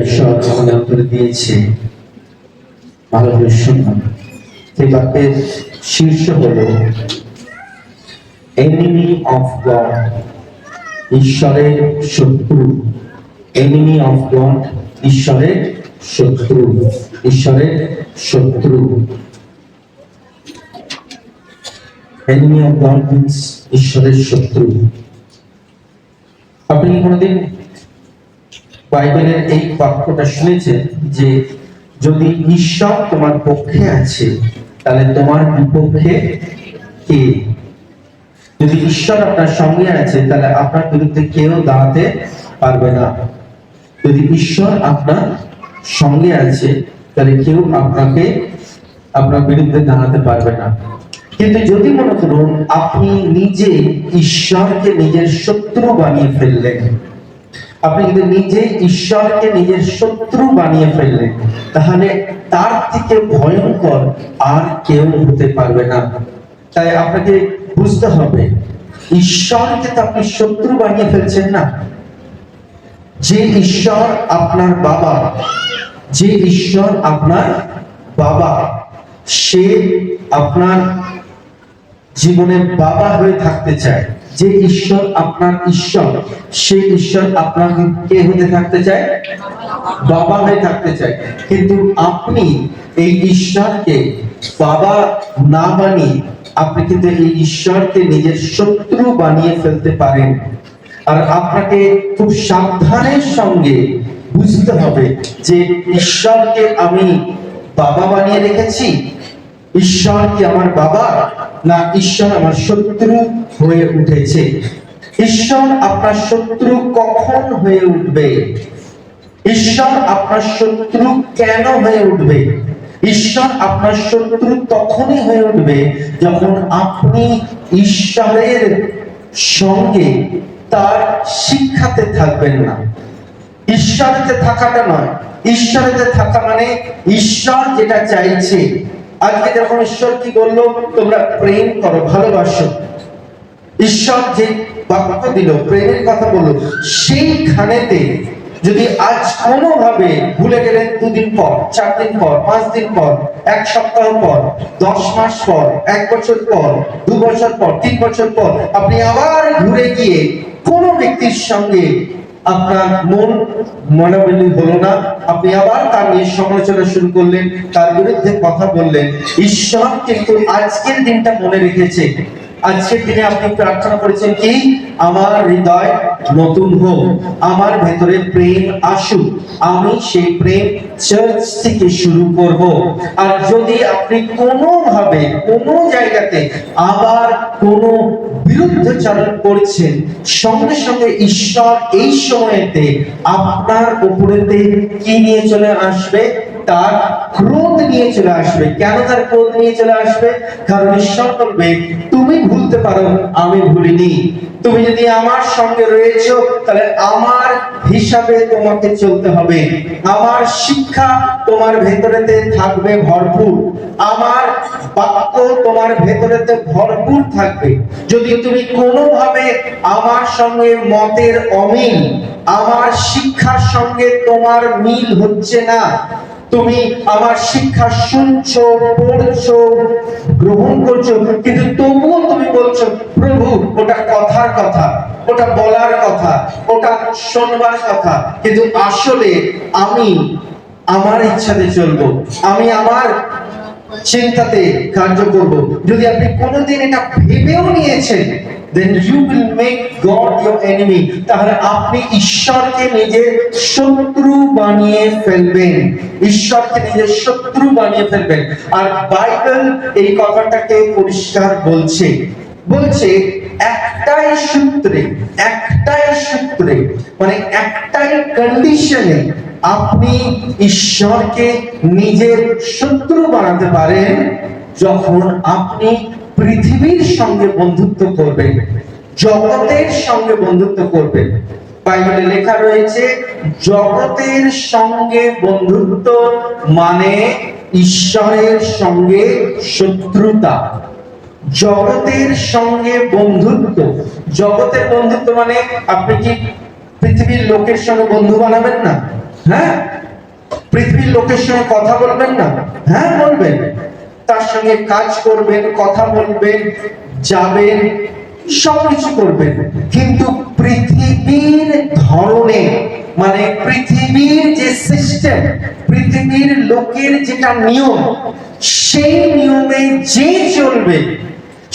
ঈশ্বর আমাদের করে দিয়েছে ভালো শুনলাম। সেই বাক্যের শীর্ষ হলো এনিমি অফ গড, ঈশ্বরের শত্রু। এনিমি অফ গড, ঈশ্বরের শত্রু, ঈশ্বরের শত্রু। এনিমি অফ গড মিন্স ঈশ্বরের শত্রু। আপনি কোনদিন বাইবেলের এই বাক্যটা শুনেছেন যে যদি ঈশ্বর তোমার পক্ষে আছে তাহলে তোমার বিপক্ষে কে? যদি ঈশ্বর আপনার সঙ্গে আছে তাহলে আপনার বিরুদ্ধে কেউ দাঁড়াতে পারবে না। যদি ঈশ্বর আপনার সঙ্গে আছে তাহলে কেউ আপনার বিরুদ্ধে দাঁড়াতে পারবে না। কিন্তু যদি মনে করুন আপনি নিজে ঈশ্বরকে নিজের শত্রু বানিয়ে ফেললেন, আপনি যদি নিজে ঈশ্বরকে নিজের শত্রু বানিয়ে ফেললেন, তাহলে তার থেকে ভয়ঙ্কর আর কেউ হতে পারবে না। তাই আপনাকে বুঝতে হবে ঈশ্বরকে তো আপনি শত্রু বানিয়ে ফেলছেন না। যে ঈশ্বর আপনার বাবা, যে ঈশ্বর আপনার বাবা, সে আপনার জীবনে বাবা হয়ে থাকতে চায়। যে ঈশ্বর আপনার ঈশ্বর, সেই ঈশ্বর আপনার কে হতে থাকতে চায়? বাবা হয়ে থাকতে চায়। কিন্তু আপনি এই ঈশ্বরকে বাবা না বানিয়ে আপনি কিন্তু এই ঈশ্বরকে নিজের শত্রু বানিয়ে ফেলতে পারেন। আর আপনাকে খুব সাবধানের সঙ্গে বুঝতে হবে যে ঈশ্বরকে আমি বাবা বানিয়ে রেখেছি, ঈশ্বর কি আমার বাবা, না ঈশ্বর আমার শত্রু হয়ে উঠেছে? ঈশ্বর আপনার শত্রু কখন হয়ে উঠবে? ঈশ্বর আপনার শত্রু কেন হয়ে উঠবে? ঈশ্বর আপনার শত্রু তখনই হয়ে উঠবে যখন আপনি ঈশ্বরের সঙ্গে তার শিক্ষাতে থাকবেন না। ঈশ্বরেতে থাকাটা নয়, ঈশ্বরেতে থাকা মানে ঈশ্বর যেটা চাইছে। আজকে যখন ঈশ্বর কি বললো, তোমরা প্রেম করো, ভালোবাসো, ঈশ্বর যে বাক্য দিল, প্রেমের কথা বললো, সেইখানেতে যদি আজ কোনোভাবে ভুলে গেলেন, 2 দিন পর, 4 দিন পর, 5 দিন পর, 1 সপ্তাহ পর, 10 মাস পর, 1 বছর পর, 2 বছর পর, 3 বছর পর আপনি আবার ঘুরে গিয়ে কোনো ব্যক্তির সঙ্গে আপনার মনোবলি হলো না, আপনি আবার তার নিয়ে সমালোচনা শুরু করলেন, তার বিরুদ্ধে কথা বললেন, ঈশ্বর কিন্তু আজকের দিনটা মনে রেখেছে। আজকের দিনে আপনি প্রার্থনা করেছেন কি? আমার হৃদয় নতুন হোক, আমার ভেতরে প্রেম আসুক, আমি সেই প্রেম চার্চ থেকে শুরু করব। আর যদি আপনি কোনোভাবে কোনো জায়গাতে আবার কোনো বিরুদ্ধাচরণ করছেন, সঙ্গে সঙ্গে ঈশ্বর এই সময়তে আপনার উপরেতে কি নিয়ে চলে আসবে? তার ক্রোধ নিয়ে চলে আসবে। কেন তার ক্রোধ নিয়ে চলে আসবে? কারণ ঈশ্বর বলবে, তুমি ভুলতে পারো, আমি ভুলিনি। তুমি যদি আমার সঙ্গে রয়েছো তাহলে আমার হিসাবে তোমাকে চলতে হবে। আমার শিক্ষা তোমার ভেতরেতে থাকবে ভরপুর, আমার বাক্য তোমার ভেতরেতে ভরপুর থাকবে। যদি তুমি কোনোভাবে আমার সঙ্গে মতের অমিল, আমার শিক্ষার সঙ্গে তোমার মিল হচ্ছে না, তুমি আমার শিক্ষা শুনছো, পড়ছো, গ্রহণ করছো, কিন্তু তবুও তুমি বলছো প্রভু ওটা কথার কথা, ওটা বলার কথা, ওটা শোনবার কথা, কিন্তু আসলে আমি আমার ইচ্ছাতে চলবো, আমি আমার চিন্তাতে কার্য করব। যদি আপনি কোনোদিন এটা ভেবেও নিয়েছেন, then you will make God your enemy, তাহলে আপনি ঈশ্বরকে নিজের শত্রু বানিয়ে ফেলবেন, ঈশ্বরকে নিজের শত্রু বানিয়ে ফেলবেন। আর বাইবেল এই কথাটাকে পরিষ্কার বলছে, একটাই সূত্রে মানে একটাই কন্ডিশনে আপনি ঈশ্বরকে নিজের শত্রু বানাতে পারেন, যখন আপনি পৃথিবীর সঙ্গে বন্ধুত্ব করবেন, জগতের সঙ্গে বন্ধুত্ব করবেন। বাইবেলে লেখা রয়েছে জগতের সঙ্গে বন্ধুত্ব মানে ঈশ্বরের সঙ্গে শত্রুতা। জগতের সঙ্গে বন্ধুত্ব, জগতের বন্ধুত্ব মানে আপনি কি পৃথিবীর লোকের সঙ্গে বন্ধু বানাবেন না? হ্যাঁ, পৃথিবীর লোকের সঙ্গে কথা বলবেন না? হ্যাঁ বলবেন। তার সঙ্গে কাজ করবেন, কথা বলবেন, যাবেন, সবকিছু করবেন, কিন্তু পৃথিবীর ধরনে, মানে পৃথিবীর যে সিস্টেম, পৃথিবীর লোকের যেটা নিয়ম, সেই নিয়মে যে চলবে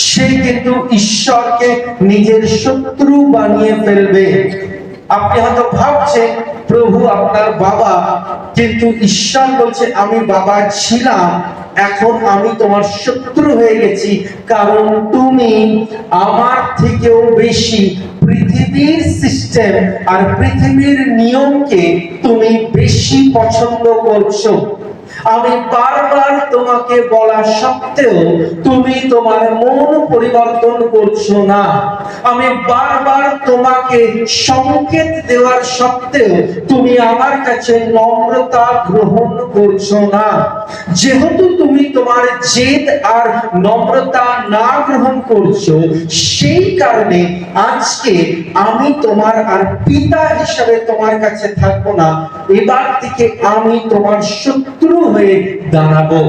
সে কিন্তু ঈশ্বরকে নিজের শত্রু বানিয়ে ফেলবে। আপনি হয়তো ভাবছেন প্রভু আপনার বাবা, কিন্তু ঈশ্বর বলছে আমি বাবা ছিলাম, এখন আমি তোমার শত্রু হয়ে গেছি, কারণ তুমি আমার থেকেও বেশি পৃথিবীর সিস্টেম আর পৃথিবীর নিয়মকে তুমি বেশি পছন্দ করছো। আমি বারবার তোমাকে বলা সত্ত্বেও তুমি তোমার মন পরিবর্তন করছো না। আমি বারবার তোমাকে সংকেত দেওয়ার সত্ত্বেও তুমি আমার কাছে নম্রতা গ্রহণ করছো না। যেহেতু তুমি তোমার জেদ আর নম্রতা না গ্রহণ করছো, সেই কারণে আজকে আমি তোমার আর পিতা হিসাবে তোমার কাছে থাকবো না, এবার থেকে আমি তোমার শত্রু হয়ে দাঁড়াবো।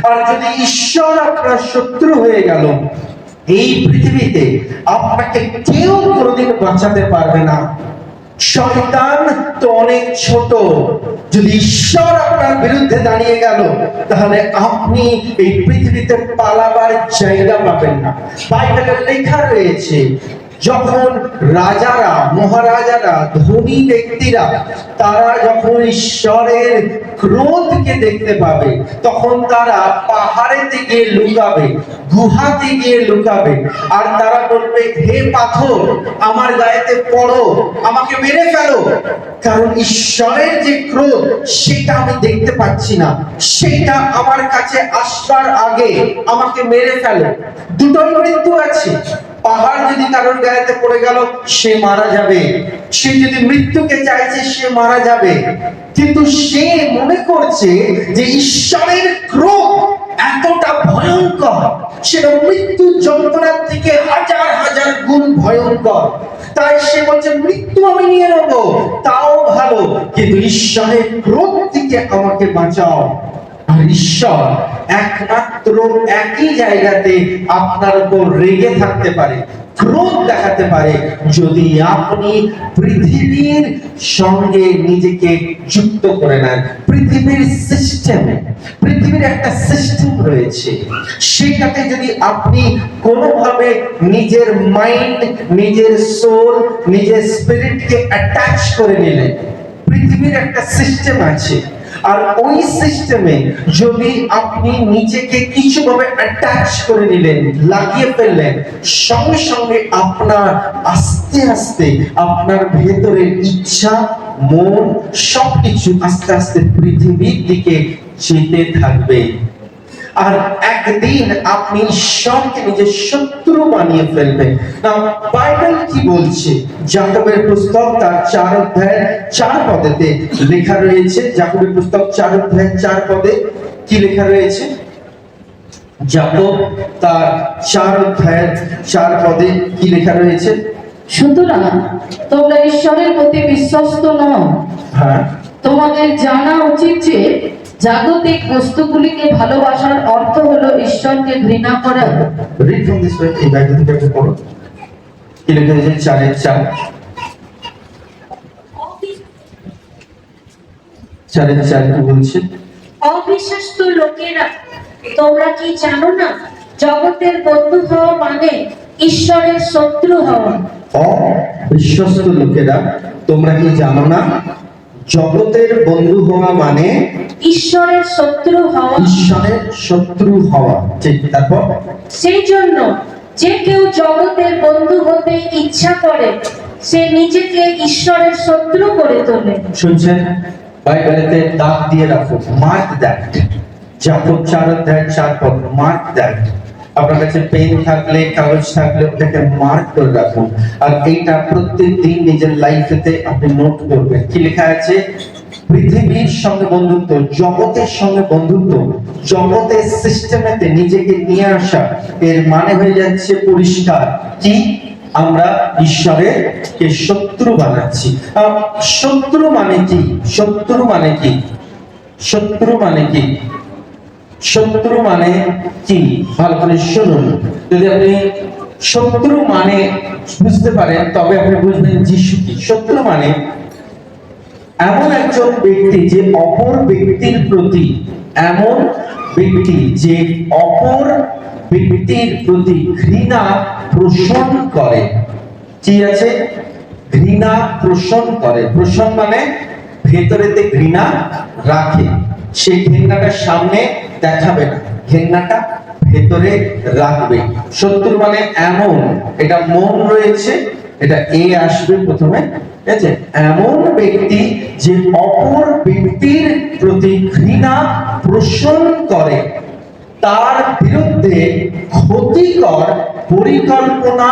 আর যদি ঈশ্বর আপনার শত্রু হয়ে গেল, এই পৃথিবীতে আপনাকে কেউ কোনোদিন বাঁচাতে পারবে না। শয়তান তো অনেক ছোট, যদি ঈশ্বর আপনার বিরুদ্ধে দাঁড়িয়ে গেল, তাহলে আপনি এই পৃথিবীতে পালাবার জায়গা পাবেন না। বাইবেলে লেখা রয়েছে, যখন রাজারা, মহারাজারা, ধনী ব্যক্তিরা তারা যখন ঈশ্বরের ক্রোধকে দেখতে পাবে, তখন তারা পাহাড়েতে গিয়ে লুকাবে, গুহাতে গিয়ে লুকাবে, আর তারা বলবে হে পাথর আমার গায়েতে পড়ো, আমাকে মেরে ফেলো, কারণ ঈশ্বরের যে ক্রোধ সেটা আমি দেখতে পাচ্ছি না, সেটা আমার কাছে আসবার আগে আমাকে মেরে ফেলো। দুটোই মৃত্যু আছে। পাহাড় যদি কারোর গায়েতে পড়ে গেল সে মারা যাবে, সে যদি মৃত্যুকে চাইছে সে মারা যাবে, কিন্তু সে মনে করছে যে ঈশ্বরের ক্রোধ এতটা ভয়ঙ্কর, সেটা মৃত্যু যন্ত্রণার থেকে হাজার হাজার গুণ ভয়ঙ্কর। তাই সে বলছে মৃত্যু আমি নিয়ে নেব, তাও ভালো, কিন্তু ঈশ্বরের ক্রোধ থেকে আমাকে বাঁচাও। আর ঈশ্বর একমাত্র একই জায়গাতে আপনার উপর রেগে থাকতে পারে, ক্রোধ দেখাতে পারে, যদি আপনি পৃথিবীর সঙ্গে নিজেকে যুক্ত করে নেন। পৃথিবীর সিস্টেমে, পৃথিবীর একটা সিস্টেম রয়েছে, সেটাতে যদি আপনি কোনোভাবে নিজের মাইন্ড, নিজের সোল, নিজের স্পিরিটকে অ্যাটাচ করে নিলেন, পৃথিবীর একটা সিস্টেম আছে, আর ওই সিস্টেমে যদি আপনি নিজেকে কিছুভাবে অ্যাটাচ করে নিলেন, লাগিয়ে ফেললেন, সঙ্গে সঙ্গে আপনার আস্তে আস্তে আপনার ভেতরের ইচ্ছা, মন, সবকিছু আস্তে আস্তে পৃথিবীর দিকে যেতে থাকবে। আর একদিন আপনি ঈশ্বরকে নিজের শত্রু বানিয়ে ফেলবেন। না, বাইবেল কি বলছে? যাকবের পুস্তক তার 4 অধ্যায় 4 পদেতে লেখা রয়েছে। যাকবের পুস্তক 4 অধ্যায় 4 পদে কি লেখা রয়েছে? যাকব তার 4 অধ্যায় 4 পদে কি লেখা রয়েছে? সুতরাং তোমরা ঈশ্বরের প্রতি বিশ্বস্ত নও। হ্যাঁ, তোমাদের জানা উচিত যে জাগতিক বস্তুগুলিকে ভালোবাসার অর্থ হলো ঈশ্বরকে ঘৃণা করা। রিড ফ্রম দিস ওয়ে, এই বাইবেল থেকে একটু পড়ো। কি লেখা রয়েছে? 4:4 4:4 কি বলছে? অবিশ্বস্ত লোকেরা, তোমরা কি জানো না জগতের বন্ধু হওয়া মানে ঈশ্বরের শত্রু হওয়া? অবিশ্বস্ত লোকেরা, তোমরা কি জানো না জগতের বন্ধু হওয়া মানে ঈশ্বরের শত্রু হওয়া? ঈশ্বরের শত্রু হওয়া। ঠিক, তারপর সেই জন্য যে কেউ জগতের বন্ধু হতে ইচ্ছা করে সে নিজেকে ঈশ্বরের শত্রু করে তোলে। শুনছেন? বাইবেলেতে দাগ দিয়ে রাখো, মার্ক দ্যাট। যাকব 4:4 mark that. আপনার কাছে পেন থাকলে, কাগজ থাকলে ওটাকে মার্ক করে রাখুন, আর এইটা প্রত্যেকদিন নিজের লাইফেতে আপনি নোট করবেন। কি লেখা আছে? পৃথিবীর সঙ্গে বন্ধুত্ব, জগতের সঙ্গে বন্ধুত্ব, জগতের সিস্টেমেতে নিজেকে নিয়ে আসা, এর মানে হয়ে যাচ্ছে পরিষ্কার কি? আমরা ঈশ্বরের কে শত্রু বানাচ্ছি। শত্রু মানে কি? শত্রু মানে কি? শত্রু মানে কি? শত্রু মানে কি? ভালো করে শুনুন। যদি আপনি শত্রু মানে বুঝতে পারেন তবে আপনি বুঝবেন যিশু কি। শত্রু মানে এমন একজন ব্যক্তি যে অপর ব্যক্তির প্রতি, এমন ব্যক্তি যে অপর ব্যক্তির প্রতি ঘৃণা পোষণ করে। কি আছে? ঘৃণা পোষণ করে। পোষণ মানে ভেতরেতে ঘৃণা রাখে। সেই ঘৃণাটা সামনে দেখাবে না, ঘৃণাটা ভেতরে রাখবে। শত্রু মানে এমন, এটা মন রয়েছে, এটা এ আসবে প্রথমে, ঠিক আছে? এমন ব্যক্তি যে অপর ব্যক্তির প্রতি ঘৃণা পোষণ করে, তার বিরুদ্ধে ক্ষতিকর পরিকল্পনা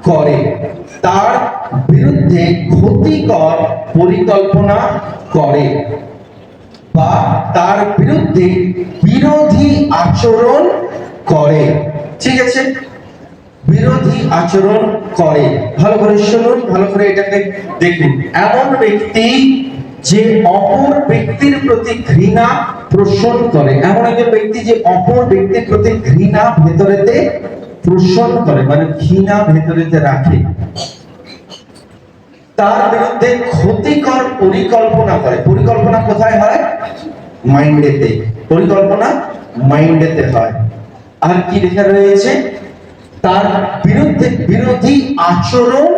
করে, তার বিরুদ্ধে ক্ষতিকর পরিকল্পনা করে, বা তার বিরুদ্ধে বিরোধী আচরণ করে। ঠিক আছে? বিরোধী আচরণ করে। ভালো করে শুনুন, ভালো করে এটাকে দেখুন। এমন ব্যক্তি যে অপর ব্যক্তির প্রতি ঘৃণা পোষণ করে, এমন একজন ব্যক্তি যে অপর ব্যক্তির প্রতি ঘৃণা ভেতরেতে পোষণ করে, মানে ঘৃণা ভেতরেতে রাখে, তার বিরুদ্ধে ক্ষতিকর পরিকল্পনা করে। পরিকল্পনা কোথায় হয়? মাইন্ডেতে। পরিকল্পনা মাইন্ডেতে হয়। আর কি লেখা রয়েছে? তার বিরুদ্ধে বিরোধী আচরণ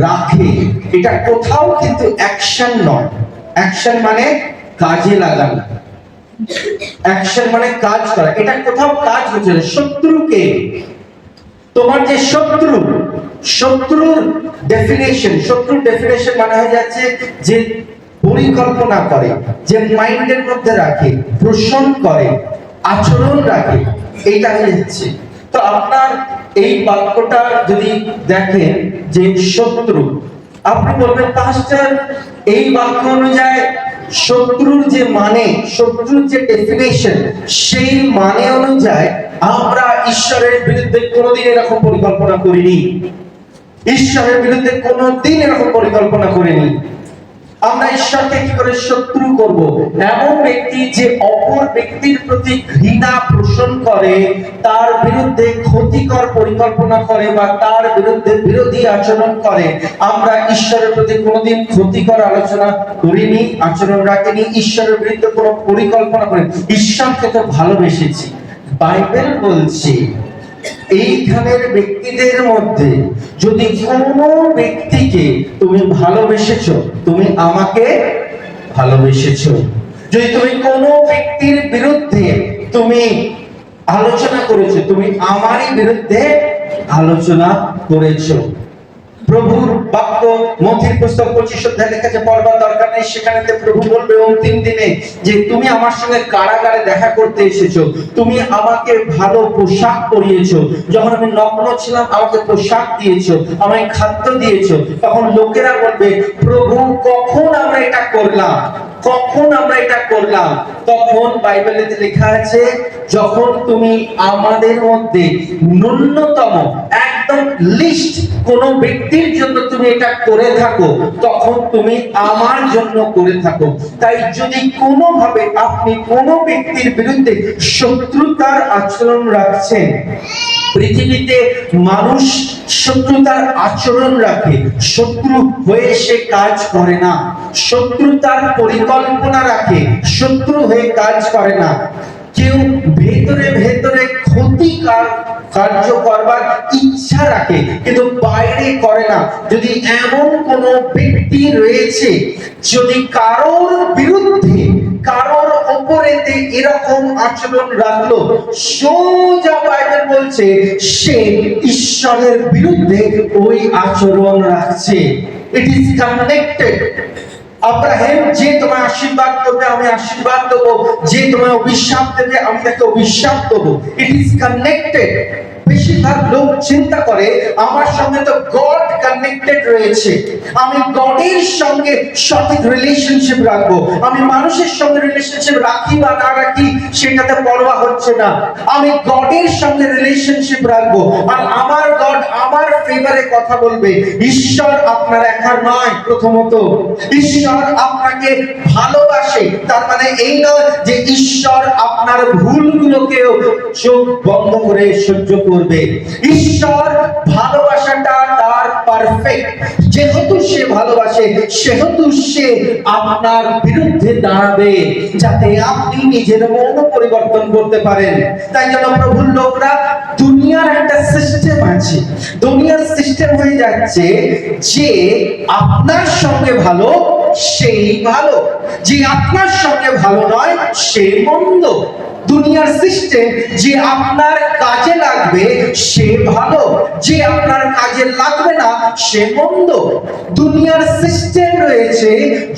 রাখে। এটা কোথাও কিন্তু অ্যাকশন নয়। অ্যাকশন মানে কাজে লাগানো, অ্যাকশন মানে কাজ করা। এটা কোথাও কাজ হচ্ছে না। শত্রুকে, তোমার যে শত্রু, শত্রুর ডেফিনেশন মানে হয়ে যাচ্ছে যে পরিকল্পনা করে, যে মাইন্ডের মধ্যে রাখে, পোষণ করে, আচরণ রাখে, এইটা হয়ে যাচ্ছে। তো আপনার এই বাক্যটা যদি দেখেন যে শত্রু, আপনি বলবেন পাস্টার এই বাক্য অনুযায়ী শত্রুর যে মানে, শত্রুর যে ডেফিনেশন, সেই মানে অনুযায়ী আমরা ঈশ্বরের বিরুদ্ধে কোনোদিন এরকম পরিকল্পনা করিনি। ঈশ্বরের বিরুদ্ধে কোনোদিন এরকম পরিকল্পনা করিনি। আমরা ঈশ্বরকে কি করে শত্রু করব? এমন ব্যক্তি যে অপর ব্যক্তির প্রতি ঘৃণা পোষণ করে, তার বিরুদ্ধে ক্ষতিকর পরিকল্পনা করে, বা তার বিরুদ্ধে বিরোধী আচরণ করে। আমরা ঈশ্বরের প্রতি কোনোদিন ক্ষতিকর আলোচনা করিনি, আচরণ রাখিনি, ঈশ্বরের বিরুদ্ধে কোনো পরিকল্পনা করিনি। ঈশ্বরকে তো ভালোবেসেছি। বাইবেল বলছে এইখানের ব্যক্তিদের মধ্যে যদি কোনো ব্যক্তিকে তুমি ভালোবেসেছো, তুমি আমাকে ভালোবেসেছো। যদি তুমি কোনো ব্যক্তির বিরুদ্ধে তুমি আলোচনা করেছো, তুমি আমারই বিরুদ্ধে আলোচনা করেছো। প্রভুর বাক্য মথির পুস্তক 25 অধ্যায় লেখা আছে, পড়বার দরকার নেই, সেখানেতে প্রভু বলবে অন্তিম দিনে যে তুমি আমার সঙ্গে কারাগারে দেখা করতে এসেছো, তুমি আমাকে ভালো পোশাক পরিয়েছো, যখন আমি নগ্ন ছিলাম আমাকে পোশাক দিয়েছো, আমায় খাদ্য দিয়েছো। তখন লোকেরা বলবে প্রভু কখন আমরা এটা করলাম, কখন আমরা এটা করলাম? তখন বাইবেলেতে লেখা আছে যখন তুমি আমাদের মধ্যে ন্যূনতম একদম লিস্ট কোন ব্যক্তির জন্য তুমি এটা করে থাকো, তখন তুমি আমার জন্য করে থাকো। তাই যদি কোনোভাবে আপনি কোনো ব্যক্তির বিরুদ্ধে শত্রুতার আচরণ রাখছেন, পৃথিবীতে মানুষ শত্রুতার আচরণ রাখে, শত্রু হয়ে সে কাজ করে না। শত্রুতার পরিকল্পনা রাখে, শত্রু হয়ে কাজ করে না। কেউ ভেতরে ভেতরে ক্ষতিকর কার্য করবার ইচ্ছা রাখে কিন্তু বাইরে করে না। যদি এমন কোন ব্যক্তি রয়েছে, যদি কারোর বিরুদ্ধে কারোর উপরেতে এরকম আচরণ রাখলো, সোজা বাইবেল বলছে সে ঈশ্বরের বিরুদ্ধে ওই আচরণ রাখছে। It is connected. আব্রাহাম যে তোমায় আশীর্বাদ করবে আমি আশীর্বাদ দেবো, যে তোমায় অভিশাপ দেবে আমি তাকে অভিশাপ দেবো। It is connected. বেশিরভাগ লোক চিন্তা করে আমার সঙ্গে তো গড কানেক্টেড রয়েছে, আমি গডের সঙ্গে সঠিক রিলেশনশিপ রাখবো, আমি মানুষের সঙ্গে রিলেশনশিপ রাখি বা না রাখি সেটাতে পরোয়া হচ্ছে না, আমি গডের সঙ্গে রিলেশনশিপ রাখবো আর আমার গড আমার ফেভারে কথা বলবে। ঈশ্বর আপনার একার নয়। প্রথমত ঈশ্বর আপনাকে ভালোবাসে, তার মানে এই নয় যে ঈশ্বর আপনার ভুলগুলোকেও চোখ বন্ধ করে সহ্য করবে। ঈশ্বর ভালোবাসাটা তার পারফেক্ট, যেহেতু সে ভালোবাসে সেহেতু সে আপনার বিরুদ্ধে দাঁড়াবে যাতে আপনি নিজের মন পরিবর্তন করতে পারেন। তাই জন্য প্রভুর লোকরা, দুনিয়ার একটা সিস্টেম আছে, দুনিয়ার সিস্টেম হয়ে যাচ্ছে যে আপনার সঙ্গে ভালো সেই ভালো, যে আপনার সঙ্গে ভালো নয় সে মন্দ। দুনিয়ার সিস্টেম যে আপনার কাজে লাগবে সে ভালো, যে আপনার কাজে লাগবে না সে মন্দ। দুনিয়ার সিস্টেম রয়েছে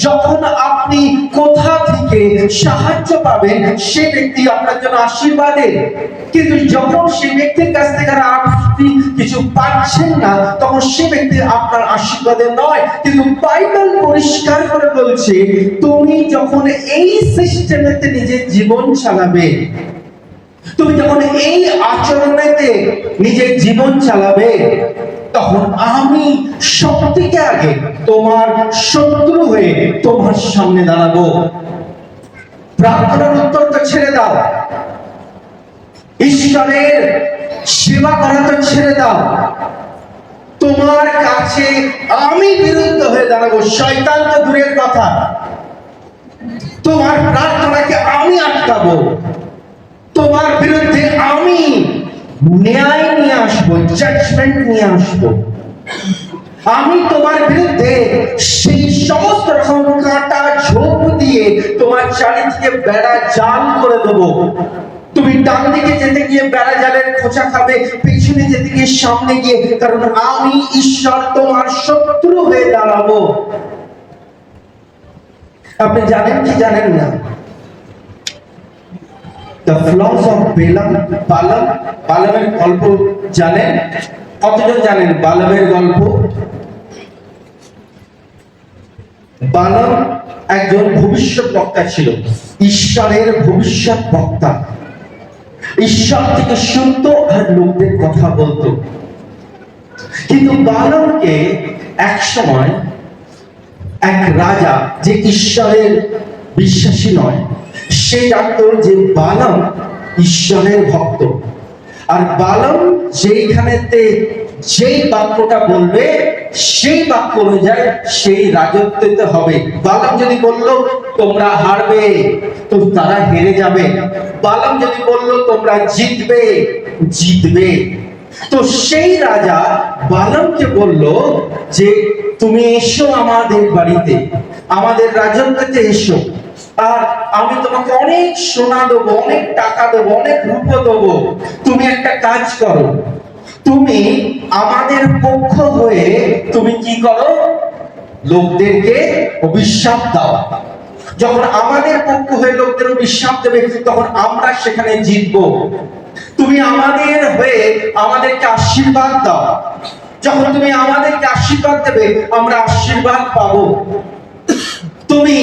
যখন আপনি কোথা থেকে সাহায্য পাবেন সে ব্যক্তি আপনার জন্য আশীর্বাদের, কিন্তু যখন সেই ব্যক্তির কাছ থেকে আপনি কিছু পাচ্ছেন না তখন সে ব্যক্তি আপনার আশীর্বাদের নয়। কিন্তু বাইবেল পরিষ্কার করে বলছে তুমি যখন এই সিস্টেমেতে নিজের জীবন চালাবে, তুমি যখন এই আচরণেতে নিজের জীবন চালাবে, তখন আমি সবথেকে আগে তোমার শত্রু হয়ে তোমার সামনে দাঁড়াবো। প্রার্থনার উত্তর তো ছেড়ে দাও, ঈশ্বরের সেবা করা তো ছেড়ে দাও, তোমার কাছে আমি বিরুদ্ধ হয়ে দাঁড়াবো। শয়তান তো দূরের কথা, তোমার প্রার্থনাকে আমি আটকাবো, তোমার বিরুদ্ধে আমি ন্যায় নিয়ে আসবো, জাজমেন্ট নিয়ে আসবো। আমি তোমার বিরুদ্ধে সেই সমস্ত রকম কাঁটা ঝোপ দিয়ে তোমার চারিদিকে বেড়া জাল করে দেবো। তুমি ডান দিকে যেতে গিয়ে বেড়া জালের খোঁচা খাবে, পেছনে যেতে গিয়ে সামনে গিয়ে, কারণ আমি ঈশ্বর তোমার শত্রু হয়ে দাঁড়াবো। আপনি জানেন কি জানেন না, The flaws of Balaam, বালামের গল্প জানেন? কতজন জানেন বালামের গল্প? বালাম একজন ভবিষ্যৎ বক্তা ছিল, ঈশ্বরের ভবিষ্যৎ বক্তা। ঈশ্বর থেকে শুনতো আর লোকদের কথা বলতো। কিন্তু বালামকে এক সময় এক রাজা, যে ঈশ্বরের বিশ্বাসী নয়, সে জানতো যে বালাম ঈশ্বরের ভক্ত, আর বালাম যেইখানেতে যেই বাক্যটা বলবে সেই বাক্য অনুযায়ী সেই রাজত্বতে হবে। বালাম যদি বলল তোমরা হারবে তো তারা হেরে যাবে, বালাম যদি বলল তোমরা জিতবে জিতবে। তো সেই রাজা বালামকে বলল যে তুমি এসো আমাদের বাড়িতে, আমাদের রাজত্বতে এসো, আর আমি তোমাকে অনেক সোনা দেবো, অনেক টাকা দেবো, অনেক রূপ দেবো। তুমি একটা কাজ করো, তুমি আমাদের পক্ষ হয়ে তুমি কি করো, লোকদেরকে অভিশাপ দাও। যখন আমাদের পক্ষ হয়ে লোকদের অভিশাপ দেবে তখন আমরা সেখানে জিতবো। তুমি আমাদের হয়ে আমাদেরকে আশীর্বাদ দাও, যখন তুমি আমাদেরকে আশীর্বাদ দেবে আমরা আশীর্বাদ পাবো। তুমি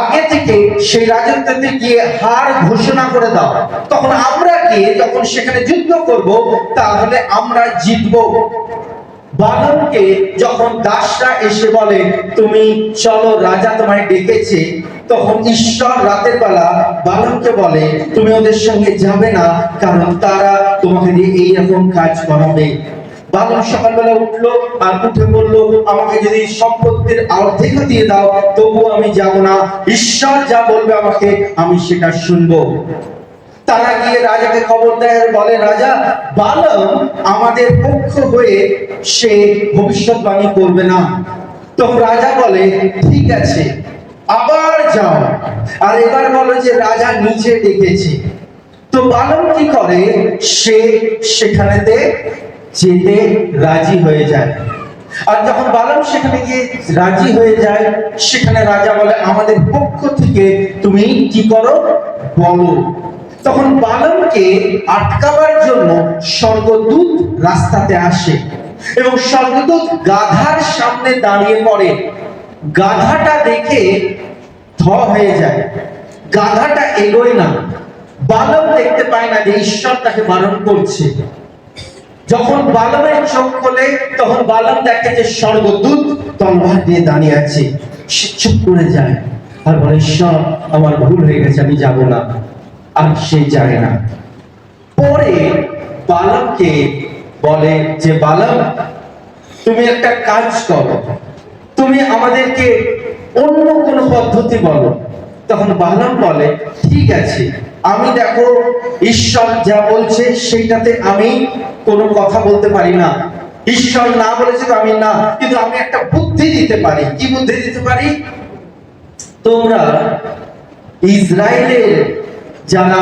আগে থেকে সেই রাজত্বতে গিয়ে হার ঘোষণা করে দাও, তখন আমরা গিয়ে যখন সেখানে যুদ্ধ করব তাহলে আমরা জিতবো। বালামকে যখন দাসরা এসে বলে তুমি চলো রাজা তোমায় ডেকেছে, তখন ঈশ্বর রাতের বেলা বালামকে বলে তুমি ওদের সঙ্গে যাবে না, কারণ তারা তোমাকে দিয়ে এইরকম কাজ করাবে। বালাম সকালবেলা উঠলো আর উঠে বললো আমাকে যদি সম্পত্তির অর্ধেক দিয়ে দাও তবু আমি যাব না, ঈশ্বর যা বলবে আমাকে আমি সেটা শুনবো। তারা গিয়ে রাজাকে খবর দেয়, বলে রাজা বালাম আমাদের পক্ষ হয়ে সে ভবিষ্যৎবাণী করবে না। তখন রাজা বলে ঠিক আছে, আবার যাও আর এবার বলো যে রাজা নিচে ডেকেছে। তো বালাম কি করে, সে সেখানেতে যেতে রাজি হয়ে যায়। আর যখন বালাম সেখানে গিয়ে রাজি হয়ে যায়, সেখানে রাজা বলে আমাদের পক্ষ থেকে তুমি কি করো বলো। তখন বালামকে আটকাবার জন্য স্বর্গদূত রাস্তাতে আসে এবং স্বর্গদূত গাধার সামনে দাঁড়িয়ে পড়ে। গাধাটা দেখে থ হয়ে যায়, গাধাটা এগোয় না। বালাম দেখতে পায় না যে ঈশ্বর তাকে বারণ করছে। যখন বালামের চোখ খোলে তখন বালাম দেখে যে স্বর্গদূত তলোয়ার দিয়ে দাঁড়িয়ে আছে। সে চুপ করে যায় আর বলে, ঈশ্বর আমার ভুল হয়ে গেছে, আমি যাব না। আর সে যায় না। পরে বালামকে বলে যে, বালাম তুমি একটা কাজ করো, তুমি আমাদেরকে অন্য কোনো পদ্ধতি বলো। তখন বালাম বলে, ঠিক আছে, আমি দেখো ঈশ্বর যা বলছে সেইটাতে আমি কোনো কথা বলতে পারি না, ঈশ্বর না বলেছে তো আমি না, কিন্তু আমি একটা বুদ্ধি দিতে পারি। কি বুদ্ধি দিতে পারি? তোমরা ইসরায়েলের যারা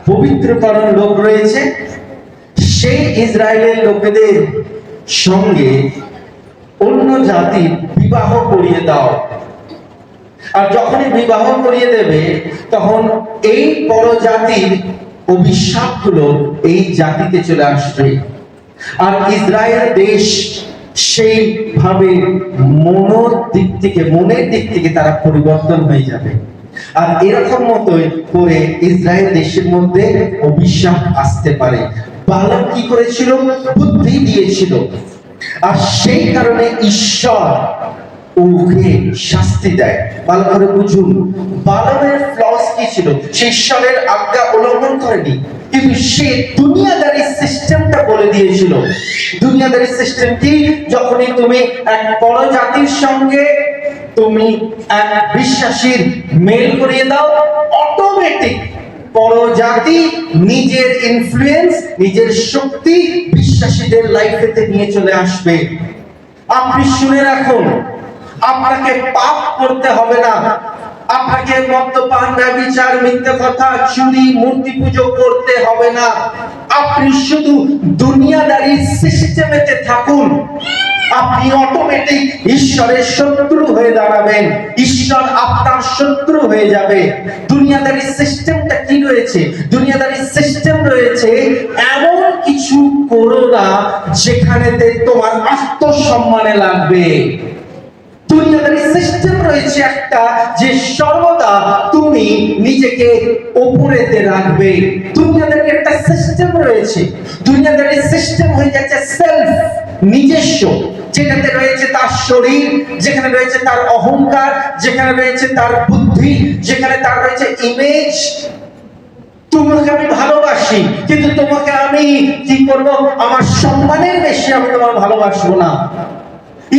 পবিত্রকরণ লোক রয়েছে সেই ইসরায়েলের লোকেদের সঙ্গে অন্য জাতির বিবাহ করিয়ে দাও। আর যখনই বিবাহ করিয়ে দেবে তখন এই পরজাতির অভিশাপগুলো এই জাতিতে চলে আসবে। আর ইসরায়েল দেশ সেইভাবে মনের দিক থেকে তারা পরিবর্তন হয়ে যাবে। আর এরকম মতোই করে ইসরায়েল দেশের মধ্যে অভিশাপ আসতে পারে। বালাম কি করেছিল? বুদ্ধি দিয়েছিল। আর সেই কারণে ঈশ্বর ওকে শাস্তি দেয়। ভালো করে বুঝুন, বালামের ফ্লস কি ছিল? সে ঈশ্বরের আজ্ঞা উল্লঙ্ঘন করেনি, কিন্তু সে দুনিয়াদারি সিস্টেমটা বলে দিয়েছিল। দুনিয়াদারি সিস্টেম কি? যখনই তুমি এক বড় জাতির সঙ্গে তুমি এক বিশ্বাসীর মেল করিয়ে দাও, অটোমেটিক বড় জাতি নিজের ইনফ্লুয়েন্স, নিজের শক্তি বিশ্বাসীদের লাইফেতে নিয়ে চলে আসবে। আপনি শুনে রাখুন, আপনাকে পাপ করতে হবে না, আপনাকে মদ্যপান, ব্যভিচার, মিথ্যা কথা, চুরি, মূর্তি পুজো করতে হবে না। আপনি শুধু দুনিয়াদারি সিস্টেমেতে থাকুন, আপনি অটোমেটিক ঈশ্বরের শত্রু হয়ে দাঁড়াবেন। ঈশ্বর আপনার শত্রু হয়ে যাবে। দুনিয়াদারি সিস্টেমটা কি রয়েছে? দুনিয়াদারি সিস্টেম রয়েছে, এমন কিছু করো না যেখানেতে তোমার আত্মসম্মানে লাগবে। দুনিয়াদারি সিস্টেম রয়েছে একটা, যে সর্বদা তুমি নিজেকে উপরেতে রাখবে। দুনিয়াদারি একটা সিস্টেম রয়েছে। দুনিয়াদারি সিস্টেম হয়ে যাচ্ছে সেলফ, নিজস্ব, যেটাতে রয়েছে তার শরীর, যেখানে রয়েছে তার অহংকার, যেখানে রয়েছে তার বুদ্ধি, যেখানে তার রয়েছে ইমেজ। তোমাকে আমি ভালোবাসি, কিন্তু তোমাকে আমি কি করব? আমার সম্মানের বেশি আমি তোমার ভালোবাসবো না।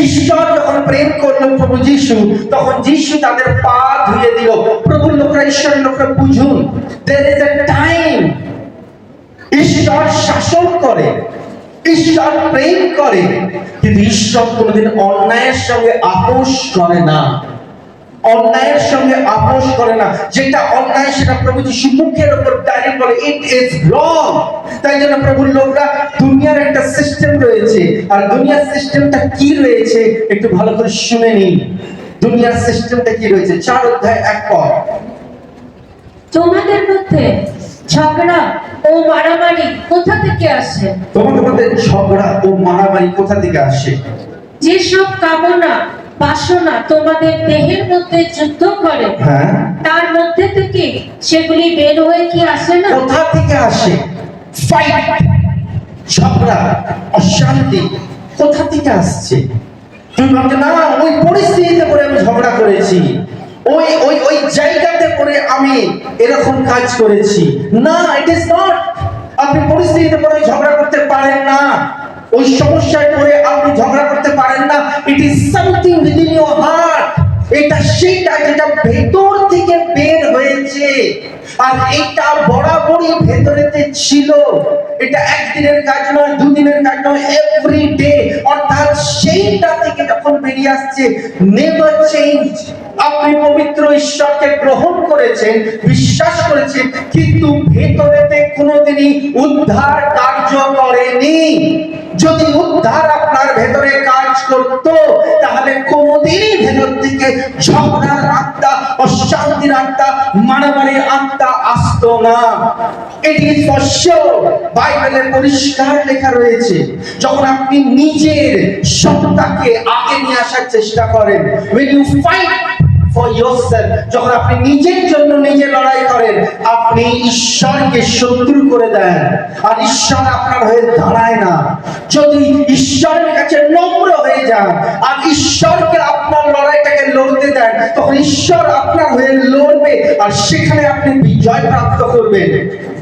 ঈশ্বর যখন প্রেম করলো প্রভু যিশু, তখন যিশু তাদের পা ধুয়ে দিল। প্রভুর লোকরা, ঈশ্বরের লোকরা বুঝুন, there is a time ঈশ্বর শাসন করে, ঈশ্বর প্রেম করে, কিন্তু ঈশ্বর কোনোদিন অন্যায়ের সঙ্গে আপোষ করে না। অন্যায়ের সঙ্গে আপোষ করে না। যেটা অন্যায় সেটা প্রভু যিশু মুখের উপর ডাইরেক্ট বলে, ইট ইজ রং। তাই জন্য প্রভুর লোকরা, দুনিয়ার একটা সিস্টেম রয়েছে, আর দুনিয়ার সিস্টেমটা কি রয়েছে একটু ভালো করে শুনে নিন। দুনিয়ার সিস্টেমটা কি রয়েছে? 4 অধ্যায় 1 পদ। তোমাদের মধ্যে ঝগড়া ও মারামারি কোথা থেকে আসে? তোমাদের মধ্যে ঝগড়া ও মারামারি কোথা থেকে আসে? যেসব কামনা বাসনা তোমাদের দেহের মধ্যে যুদ্ধ করে, হ্যাঁ, তার মধ্যে থেকে সেগুলি বের হয়ে কি আসে না? কোথা থেকে আসে? ফাইট, ঝগড়া, অশান্তি কোথা থেকে আসছে? তুমি ভাবছো না ওই পরিস্থিতিতে পড়ে আমি ঝগড়া করেছি, ওই ওই ওই জায়গাতে পড়ে আমি এরকম কাজ করেছি। না, ইট ইজ নট। আপনি পরিস্থিতিতে পড়ে ঝগড়া করতে পারেন না, ওই সমস্যায় পড়ে আপনি ঝগড়া করতে পারেন না। It is something within your heart. এটা সেটা যেটা ভেতর থেকে বের হয়েছে, আর এটা বরাবরই ভেতরেতে ছিল। এটা একদিনের কাজ নয়, দুদিনের কাজ নয়, এভরিডে। অর্থাৎ সেইটা থেকে যখন বেরিয়ে আসছে, নেভার চেঞ্জ। আপনি পবিত্র ঈশ্বরকে গ্রহণ করেছেন, বিশ্বাস করেছেন, কিন্তু ভেতরেতে কোনোদিনই উদ্ধার কার্য কাজও করেনি। যদি উদ্ধার আপনার ভেতরে কাজ করত, তাহলে কোনদিনই ভেতর থেকে ঝগড়ার আত্মা, অশান্তির আত্মা, মারামারির আত্মা আসতো না। এটি স্পষ্ট বাইবেলে পরিষ্কার লেখা রয়েছে। যখন আপনি নিজের সত্তাকে আগে নিয়ে আসার চেষ্টা করেন, when you fight for yourself, যখন আপনি নিজের জন্য নিজে লড়াই করেন, আপনি ঈশ্বরকে শত্রু করে দেন, আর ঈশ্বর আপনার হয়ে দাঁড়ায় না। যদি ঈশ্বরের কাছে নম্র হয়ে যান আর ঈশ্বরকে আপনার লড়াইটাকে লড়তে দেন, তখন ঈশ্বর আপনার হয়ে লড়বে আর সেখানে আপনি বিজয় প্রাপ্ত করবেন।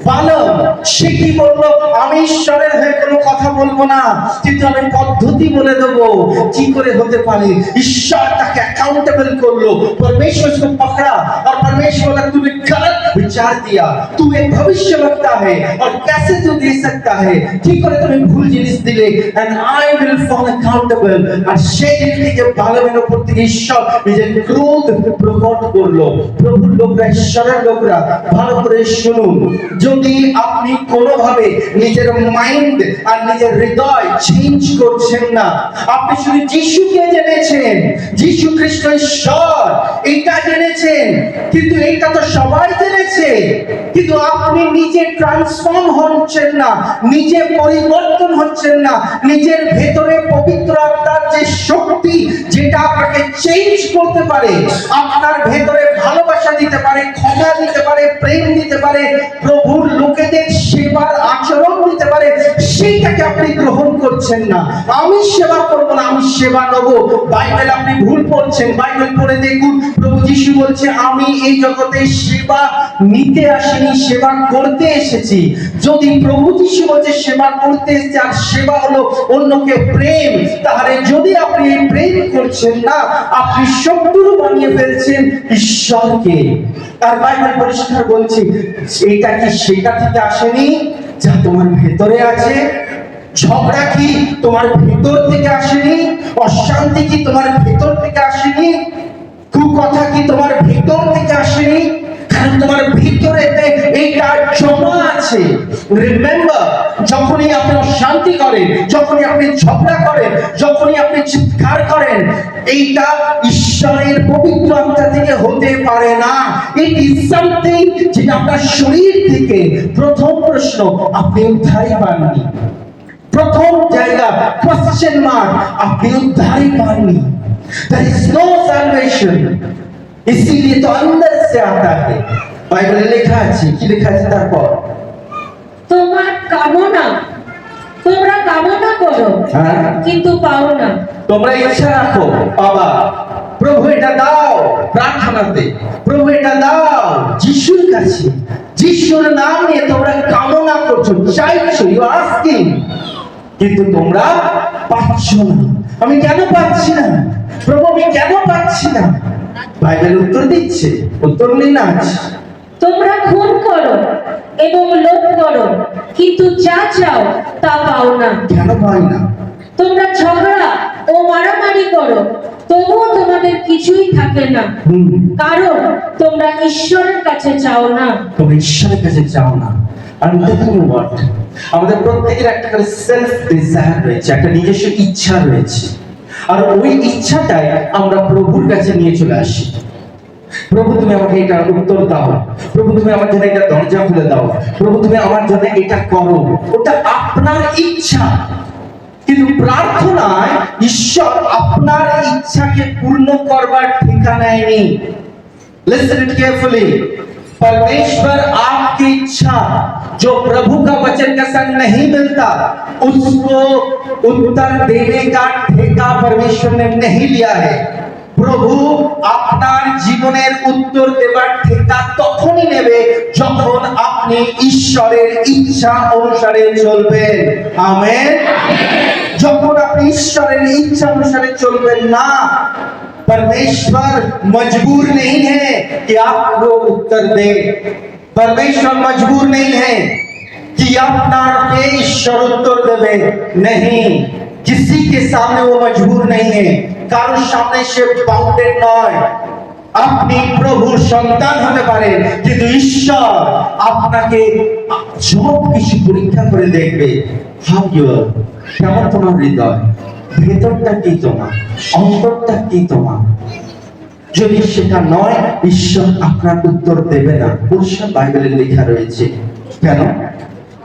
বালাম সে কি বললো, আমি ঈশ্বরের হয়ে কোনো কথা বলবো না, কিন্তু আমি পদ্ধতি বলে দেবো কি করে হতে পারে। ঈশ্বর তাকে अकाउंटेबल করলো। परमेश्वर को पकड़ा और परमेश्वर बोला तूने गलत विचार दिया, तू एक भविष्यवक्ता है और कैसे तू दे सकता है, ঠিক করে তুমি ভুল জিনিস দিলে, and I will fall accountable। আর সেই দিন থেকে বালামের উপর থেকে ঈশ্বর নিজের ক্রোধ প্রকট করলো। প্রভুর লোকরা, ঈশ্বরের লোকরা ভালো করে শুনুন, যদি আপনি কোনোভাবে নিজের মাইন্ড আর নিজের হৃদয় চেঞ্জ করছেন না, আপনি শুধু যিশুকে জেনেছেন, যিশু খ্রিস্ট ঈশ্বর এটা জেনেছেন, কিন্তু এটা তো সবাই জেনেছে, কিন্তু আপনি নিজে ট্রান্সফর্ম হচ্ছেন না, নিজে পরিবর্তন হচ্ছেন না। নিজের ভেতরে পবিত্র আত্মার যে শক্তি, যেটা আপনাকে চেঞ্জ করতে পারে, আপনার ভেতরে ভালোবাসা দিতে পারে, ক্ষমা দিতে পারে, প্রেম দিতে পারে, প্রভুর লোকেদের সেবার আচরণ দিতে পারে, সেইটাকে আপনি গ্রহণ করছেন না। আমি সেবা করব না, আমি সেবা নেব। বাইবেল আপনি ভুল পড়ছেন। বাইবেল পড়ে দেখুন, প্রভু যিশু বলছে আমি এই জগতে সেবা নিতে আসিনি, সেবা করতে এসেছি। যদি প্রভু যিশু বলছে সেবা করতে এসেছে আর সেবা হলো অন্যকে প্রেম, তাহলে যদি আপনি এই প্রেম করছেন না, আপনি শত্রু বানিয়ে ফেলছেন ঈশ্বরকে। আর বাইবেল পরিষ্কার বলছে এটা কি সেটা থেকে আসেনি যা তোমার ভেতরে আছে? ঝগড়া কি তোমার ভেতর থেকে আসেনি? অশান্তি কি তোমার ভেতর থেকে আসেনি? কুকথা কি তোমার ভেতর থেকে আসেনি? কারণ তোমার ভিতরেতে এইটা জমা আছে। রিমেম্বার, যখনই আপনি অশান্তি করেন, যখনই আপনি ঝগড়া করেন, যখনই আপনি চিৎকার করেন, এইটা ঈশ্বরের পবিত্র আত্মা থেকে হতে পারে না। ইট ইজ সামথিং যেটা আপনার শরীর থেকে। প্রথম প্রশ্ন, আপনি উদ্ধারই পাননি। প্রথম জায়গা কোশ্চেন মার্ক, আপনি উদ্ধারই পাননি। There is no salvation। इसीलिए तो अंदर से आता है। বাইবেলে লেখা আছে, কি লেখা আছে তারপর? তোমার কামনা, তোমরা কামনা করো কিন্তু পাও না। তোমরা ইচ্ছা রাখো বাবা, প্রভু এটা দাও, প্রার্থনাতে প্রভু এটা দাও, যিশুর কাছে, যিশুর নাম নিয়ে তোমরা কামনা করছো, চাইছো, ইউ আর আস্কিং, কিন্তু তোমরা পাচ্ছ না। আমি কেন পাচ্ছি না প্রভু, আমি কেন পাচ্ছি না? বাইবেল উত্তর দিচ্ছে, উত্তর নেই না। তোমরা খুন করো এবং লোভ করো কিন্তু যা চাও তা পাও না। কেন পাই না? তোমরা ঝগড়া ও মারামারি করো তবুও তোমাদের কিছুই থাকে না, কারণ তোমরা ঈশ্বরের কাছে চাও না। তোমরা ঈশ্বরের কাছে চাও না। আর দেখুন হোয়াট, আমাদের প্রত্যেকের একটা করে সেলফ ডিজায়ার রয়েছে, একটা নিজস্ব ইচ্ছা রয়েছে, আর ওই ইচ্ছাটাই আমরা প্রভুর কাছে নিয়ে চলে আসি। প্রভু তুমি আমাকে এটা উত্তর দাও, প্রভু তুমি আমার জন্য এটা দরজা খুলে দাও, প্রভু তুমি আমার জন্য এটা করো। ওটা আপনার ইচ্ছা, কিন্তু প্রার্থনায় ঈশ্বর আপনার ইচ্ছাকে পূর্ণ করবার ঠিকানায় নেই। Listen it carefully। परमेश्वर आपकी इच्छा जो प्रभु का वचन का संग नहीं मिलता, उसको उत्तर देने का ठेका परमेश्वर ने नहीं लिया है। প্রভু আপনার জীবনের উত্তর দেবার ঠিকা তখনই নেবে যখন আপনি ঈশ্বরের ইচ্ছা অনুসারে চলবেন। আমেন। যখন আপনি ঈশ্বরের ইচ্ছা অনুসারে চলবেন না, परमेश्वर मजबूर नहीं है कि आपको उत्तर दे। परमेश्वर मजबूर नहीं है कि আপনাকে ঈশ্বর উত্তর দেবে। नहीं, किसी के सामने वो मजबूर नहीं है, কারোর সামনে সে বাউন্ডেড নয়। আপনি প্রভুর সন্তান হতে পারেন, কিন্তু ঈশ্বর আপনাকে সব কিছু পরীক্ষা করে দেখবে। হাউ ইউ আর, কেমন তোমার হৃদয়, ভেতরটা কি তোমার, অন্তরটা কি তোমার। যদি সেটা নয়, ঈশ্বর আপনার উত্তর দেবে না। পরিষ্কার বাইবেলে লেখা রয়েছে। কেন?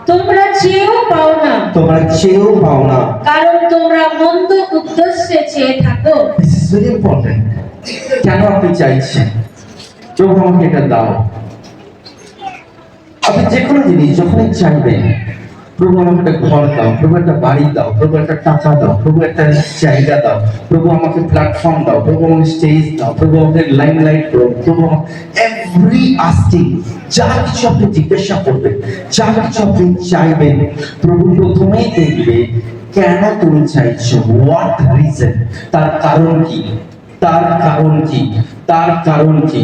তোমরা চেয়েও পাও না, তোমরা চেয়েও পাও না। কারণ তোমরা মন্দ উদ্দেশ্যে চেয়ে থাকো। This is very important. কেন আপনি চাইছেন প্রভু আমাকে এটা দাও? আপনি যে কোনো জিনিস যখনই চাইবেন, প্রভু আমাকে একটা ঘর দাও, প্রভু একটা বাড়ি দাও, প্রভু একটা টাকা দাও, প্রভু একটা জায়গা দাও, প্রভু আমাকে প্ল্যাটফর্ম দাও, প্রভু আমাকে স্টেজ দাও, প্রভু আমাকে লাইমলাইট করো, প্রভু এভরি আস্কিং, যা কিছু আপনি জিজ্ঞাসা করবেন, যা কিছু আপনি চাইবেন, প্রভু প্রথমেই দেখবে কেন তুমি চাইছো, হোয়াট রিজন, তার কারণ কি, তার কারণ কি, তার কারণ কি,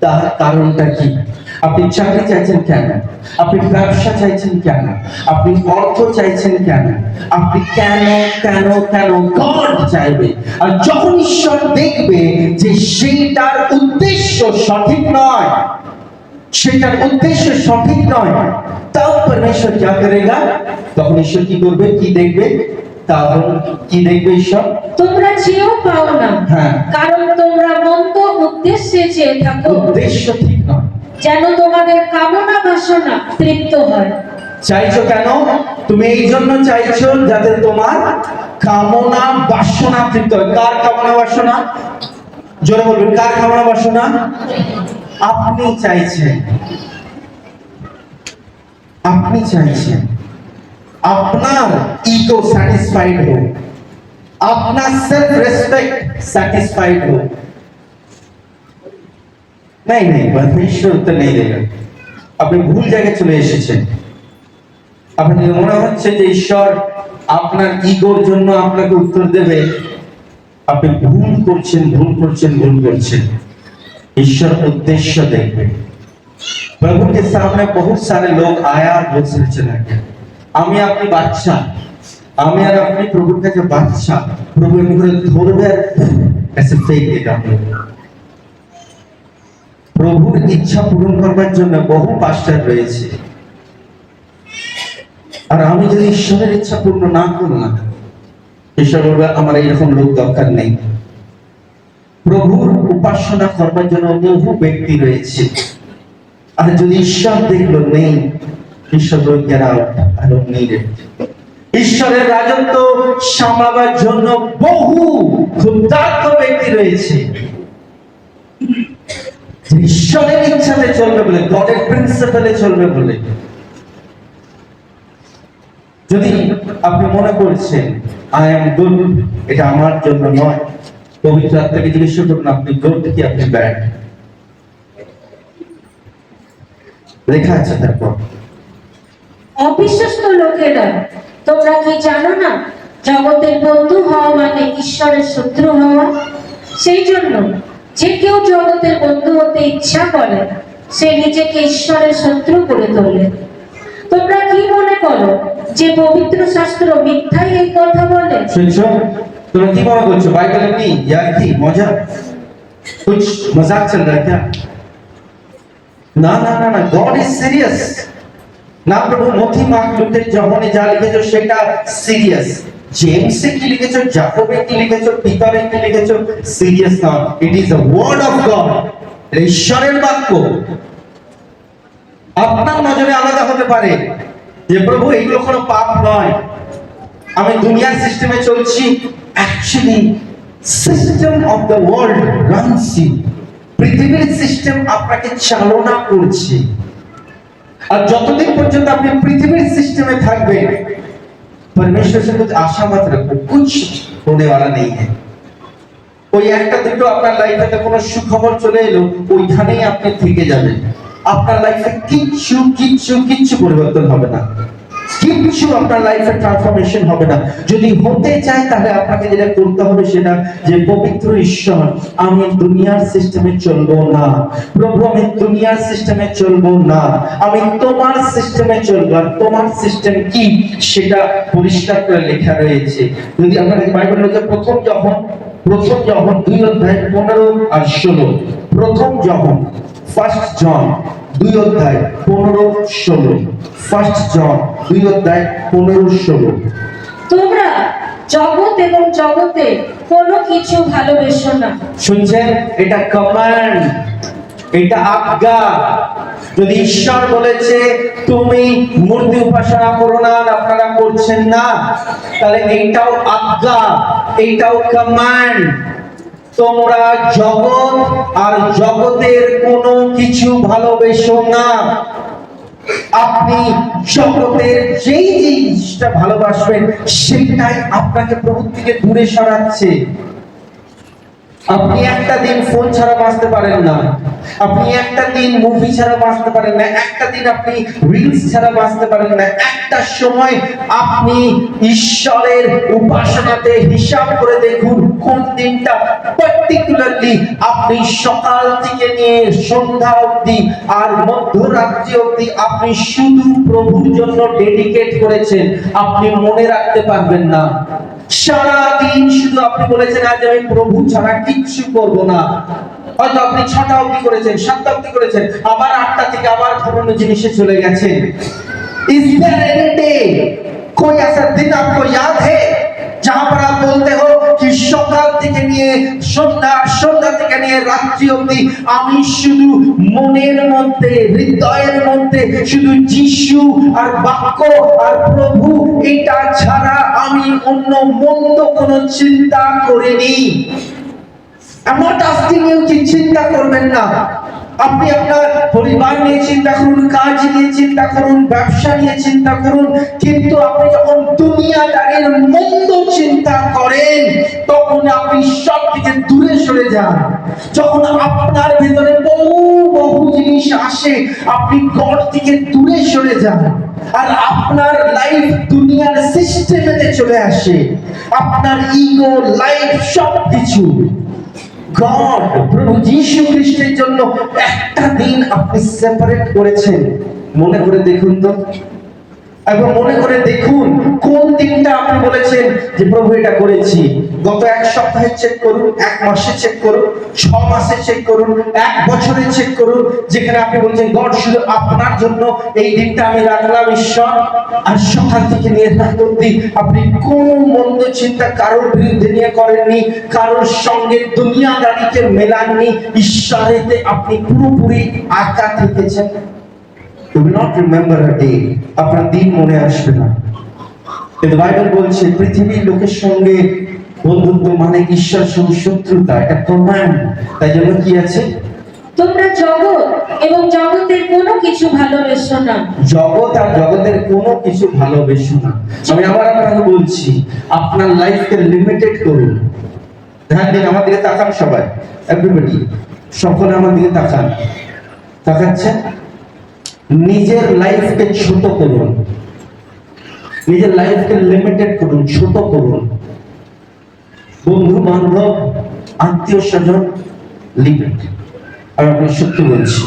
তার কারণটা কি। আপনি চাকরি চাইছেন কেন? আপনি ব্যবসা চাইছেন কেন? আপনি অর্থ চাইছেন কেন? আপনি কেন কেন কেন গড চাইবে। আর যখন ঈশ্বর দেখবে যে সেইটার উদ্দেশ্য সঠিক নয়, সেটার উদ্দেশ্য সঠিক নয়, তখন পরমেশ্বর क्या करेगा? তখন ঈশ্বর কি করবে, কি দেখবে? তখন কি দেখবে ঈশ্বর? তোমরা চেয়েও পাও না, হ্যাঁ। কারণ তোমরা মন্দ উদ্দেশ্যে চেয়ে থাকো, উদ্দেশ্য ঠিক নয়। যেন তোমাদের কামনা বাসনা তৃপ্ত হয়। চাইছো কেন? তুমি এই জন্য চাইছো যাতে তোমার কামনা বাসনা তৃপ্ত হয়। কার কামনা বাসনা? জোরে বলবেন, কার কামনা বাসনা? আপনি চাইছেন, আপনি চাইছেন আপনার ইগো স্যাটিসফাইড হোক, আপনার সেলফ রেসপেক্ট স্যাটিসফাइड हो। नहीं नहीं, परमेश्वर उत्तर नहीं देगा। আপনি ভুল জায়গায় চলে এসেছেন। আপনার মনে হচ্ছে যে ঈশ্বর আপনার ইগোর জন্য আপনাকে উত্তর দেবে, আপনি ভুল করছেন, ভুল করছেন, ভুল করছেন। ईश्वर उद्देश्य देखते। प्रभु के सामने बहुत सारे लोग आया और बोल से चला गया। আমি আপনি বাচ্চা, আমি আর আপনি প্রভুর কাছে বাচ্চা, প্রভু এমনি করে ধরবে আর এসে ফেক দিতে হবে। প্রভুর ইচ্ছা পূরণ করবার জন্য বহু পাস্টার রয়েছে, আর আমি যদি ঈশ্বরের ইচ্ছা পূর্ণ না করলাম, ঈশ্বর বলবে আমার এইরকম লোক দরকার নেই। প্রভুর উপাসনা করবার জন্য বহু ব্যক্তি রয়েছে, আর যদি ঈশ্বর দেখলো নেই, ঈশ্বর বলবে get out, I don't need it। ঈশ্বরের রাজত্ব সামলাবার জন্য বহু ক্ষুধার্ত ব্যক্তি রয়েছে, ঈশ্বরের ইচ্ছাতে চলবে বলে, গডের প্রিন্সিপালে চলবে বলে। যদি আপনি মনে করছেন আই এম গুড, এটা আমার জন্য নয়, পবিত্র আত্মাকে জিজ্ঞেস করুন আপনি গুড কি আপনি ব্যাড। লেখা আছে তারপর, অবিশ্বস্ত লোকেরা, তোমরা কি জানো না জগতের বন্ধু হওয়া মানে ঈশ্বরের শত্রু হওয়া? সেই জন্য যে কেউ জগতের বন্ধু হতে ইচ্ছা করে, সে নিজেকে ঈশ্বরের শত্রু করে তোলে। তোমরা কি মনে করো যে পবিত্র শাস্ত্র মিথ্যাই এই কথা বলে? শুনছো? তোমরা কি মনে করছো বাইবেল এমনি ইয়ার কি মজা, कुछ मजाक चल रहा है क्या? না না না না, গড ইজ সিরিয়াস। না প্রভু মথি মার্ক লুকের যখনই যা লিখেছো সেটা সিরিয়াস, জেমসে কি লিখেছো, যাকবে কি লিখেছো, পিতরে কি লিখেছো, সিরিয়াস না। It is the word of God, ঈশ্বরের বাক্য। আপনার নজরে আলাদা হতে পারে যে প্রভু এগুলো কোনো পাপ নয়, আমি দুনিয়ার সিস্টেমে চলছি। Actually system of the world runs you, পৃথিবীর সিস্টেম আপনাকে চালনা করছে। আর যতদিন পর্যন্ত আপনি পৃথিবীর সিস্টেমে থাকবেন, परमेश्वर से कुछ आशा मत रखो, कुछ होने वाला नहीं है। ওই একটা দুটো আপনার লাইফে কোনো সুখবর চলে এলো, ওইখানেই আপনি থেকে যাবেন। আপনার লাইফে কিচ্ছু কিচ্ছু কিচ্ছু পরিবর্তন হবে না, কিচ্ছু আপনার লাইফে ট্রান্সফরমেশন হবে না। যদি হতে চায় তাহলে আপনাকে যেটা করতে হবে সেটা যে পবিত্র ঈশ্বর, আমি দুনিয়ার সিস্টেমে চলবো না। প্রভু আমি দুনিয়ার সিস্টেমে চলবো না, আমি তোমার সিস্টেমে চলবো। আর তোমার সিস্টেম কি সেটা পরিষ্কার করে লেখা রয়েছে। যদি আপনারা বাইবেলের প্রথম যখন 2 অধ্যায় 15 আর 16 প্রথম জন, ফার্স্ট জন 2:15-16, ফার্স্ট জন 2:15-16। তোমরা জগৎ এবং জগতে কোনো কিছু ভালোবেসো না। শুনছেন? এটা কমান্ড, এটা আজ্ঞা। যদি ঈশ্বর বলেছে তুমি মূর্তি উপাসনা করো না, আর আপনারা করছেন না, তাহলে এইটাও আজ্ঞা, এইটাও কমান্ড। তোমরা জগৎ আর জগতের কোনো কিছু ভালোবেসো না। আপনি জগতের যেই জিনিসটা ভালোবাসবেন সেটাই আপনাকে প্রভু থেকে দূরে সরাচ্ছে। আপনি একটা দিন ফোন ছাড়া বাঁচতে পারেন না, আপনি একটা দিন মুভি ছাড়া বাঁচতে পারেন না, একটা দিন আপনি রিলস ছাড়া বাঁচতে পারেন না। একটা সময় আপনি ঈশ্বরের উপাসনাতে হিসাব করে দেখুন কোন দিনটা পার্টিকুলারলি আপনি সকাল থেকে নিয়ে সন্ধ্যা অবধি আর মধ্যরাত্রি অবধি আপনি শুধু প্রভুর জন্য ডেডিকেট করেছেন। আপনি মনে রাখতে পারবেন না। সারাদিন শুধু আপনি বলেছেন আজ আমি প্রভু ছাড়া কিচ্ছু করব না। হয়তো আপনি 6টা অবধি করেছেন, 7টা অবধি করেছেন, আবার 8টা থেকে আবার ধরনের জিনিসে চলে গেছেন। Is there any day, कोई ऐसा दिन आपको याद है जहां पर आप बोलते हो कि সকাল থেকে নিয়ে সন্ধ্যা থেকে নিয়ে রাত্রি অবধি আমি শুধু মনের মধ্যে, হৃদয়ের মধ্যে শুধু যিশু আর বাক্য আর প্রভু এটা ছাড়া আমি অন্য মন্দ কোনো চিন্তা করিনি। I'm not asking you কি চিন্তা করবেন না। আপনি আপনার পরিবার নিয়ে চিন্তা করুন, কাজ নিয়ে চিন্তা করুন, ব্যবসা নিয়ে চিন্তা করুন, কিন্তু আপনি যখন দুনিয়াদারির মন্দ চিন্তা করেন তখন আপনি সব থেকে দূরে সরে যান। যখন আপনার ভেতরে বহু জিনিস আসে আপনি গড থেকে দূরে সরে যান, আর আপনার লাইফ দুনিয়ার সিস্টেমেতে চলে আসে, আপনার ইগো, লাইফ সবকিছু। গড, প্রভু যীশু খ্রিস্টের জন্য একটা দিন আপনি সেপারেট করেছেন। মনে করে দেখুন তো, এবং মনে করে দেখুন কোন দিনটা আপনি বলেছেন যে প্রভু এটা করেছি। গত এক সপ্তাহে চেক করুন, এক মাসে চেক করুন, 6 মাসে চেক করুন, 1 বছরে চেক করুন, যেখানে আপনি বলছেন গড শুধু আপনার জন্য এই দিনটা আমি রাখলাম ঈশ্বর। আর সকাল থেকে নিয়ে রাত অবধি আপনি কোন মন্দ চিন্তা কারোর বিরুদ্ধে নিয়ে করেননি, কারোর সঙ্গে দুনিয়াদারিকে মেলাননি, ঈশ্বরেতে আপনি পুরোপুরি আঁকা থেকেছেন। You will not remember a day, আপনার দিন মনে আসবে না। কিন্তু বাইবেল বলছে পৃথিবীর লোকের সঙ্গে বন্ধুত্ব মানে ঈশ্বর সঙ্গে শত্রুতা, এটা কমান্ড। তাই জন্য কি আছে? তোমরা জগৎ এবং জগতের কোনো কিছু ভালোবেসো না। জগৎ আর জগতের কোনো কিছু ভালোবেসো না। আমি আবার আপনাকে বলছি আপনার লাইফকে লিমিটেড করুন। ধ্যান দিন, আমার দিকে তাকান সবাই, এভরিবডি, সকলে আমার দিকে তাকান। তাকাচ্ছেন? নিজের লাইফকে ছোট করুন, নিজের লাইফকে লিমিটেড করুন, ছোট করুন। বন্ধু বান্ধব, আত্মীয় স্বজন লিমিট। আর আমি সত্যি বলছি,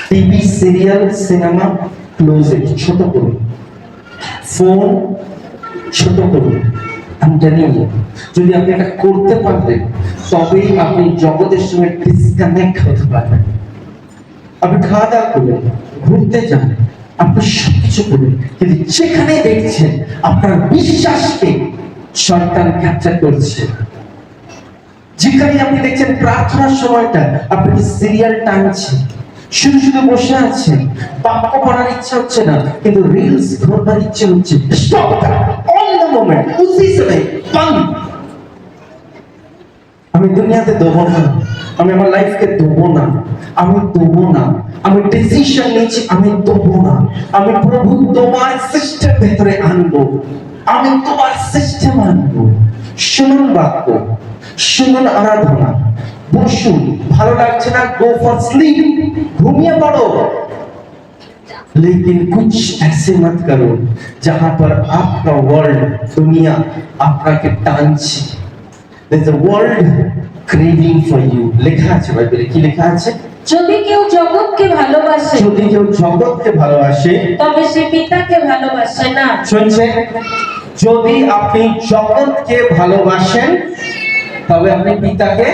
টিভি, সিরিয়াল, সিনেমা ক্লোজেট ছোট করুন, ফোন ছোট করুন। আমি জানি যদি আপনি এটা করতে পারবেন তবেই আপনি জগতের সঙ্গে ডিসকানেক্ট হতে পারবেন। আপনি খাওয়া দাওয়া করবেন, ঘুরতে যান, আপনি সবকিছু করবেন, কিন্তু যেখানে দেখছেন আপনার বিশ্বাসকে শয়তান ক্যাপচার করছে, যেখানে আপনি দেখছেন প্রার্থনার সময়টা আপনি সিরিয়াল টানছে, শুধু শুধু বসে আছেন, বাক্য পড়ার ইচ্ছা হচ্ছে না, কিন্তু রিলস ধরবার ইচ্ছে হচ্ছে, স্টপ অন দ্য মোমেন্ট, উসি সময় বন্ধ। আমি দুনিয়াতে দেবো না, আমি আমার লাইফকে দেবো না, আমি দেবো না, আমি ডিসিশন নিয়েছি আমি দেবো না। আমি প্রভু তোমার সিস্টেম ভেতরে আনবো, আমি তোমার সিস্টেম আনবো। শুনুন বাক্য, শুনুন আরাধনা, বসুন, ভালো লাগছে না গো ফর স্লিপ, ঘুমিয়ে পড়ো, लेकिन कुछ ऐसे मत करो जहां पर आपका वर्ल्ड, दुनिया আপনাকে টানছে। There's a world craving for you. লেখা আছে বাইবেলে, কি লেখা আছে? যদি কেউ জগৎকে ভালোবাসে, যদি কেউ জগৎকে ভালোবাসে তবে সে পিতাকে ভালোবাসে না। শুনছেন? যদি আপনি জগৎকে ভালোবাসেন তবে আপনি পিতাকে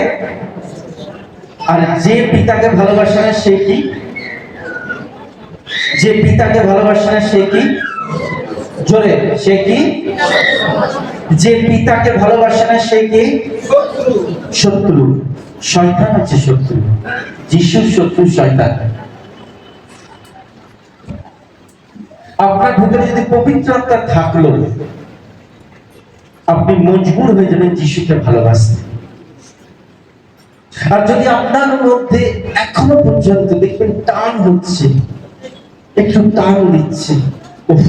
আর যে পিতাকে ভালোবাসে না সে কি? যে পিতাকে ভালোবাসে না সে কি? জোরে, সে কি? যে পিতাকে ভালোবাসে না সে কি? শত্রু। শয়তান হচ্ছে শত্রু। যিশুর শত্রু শয়তান। আপনার ভিতরে যদি পবিত্র আত্মা থাকলো, আপনি মজবুর হয়ে যাবেন যিশুকে ভালোবাসতে। আর যদি আপনার মধ্যে এখনো পর্যন্ত দেখবেন টান হচ্ছে, একটু টান দিচ্ছে, উফ,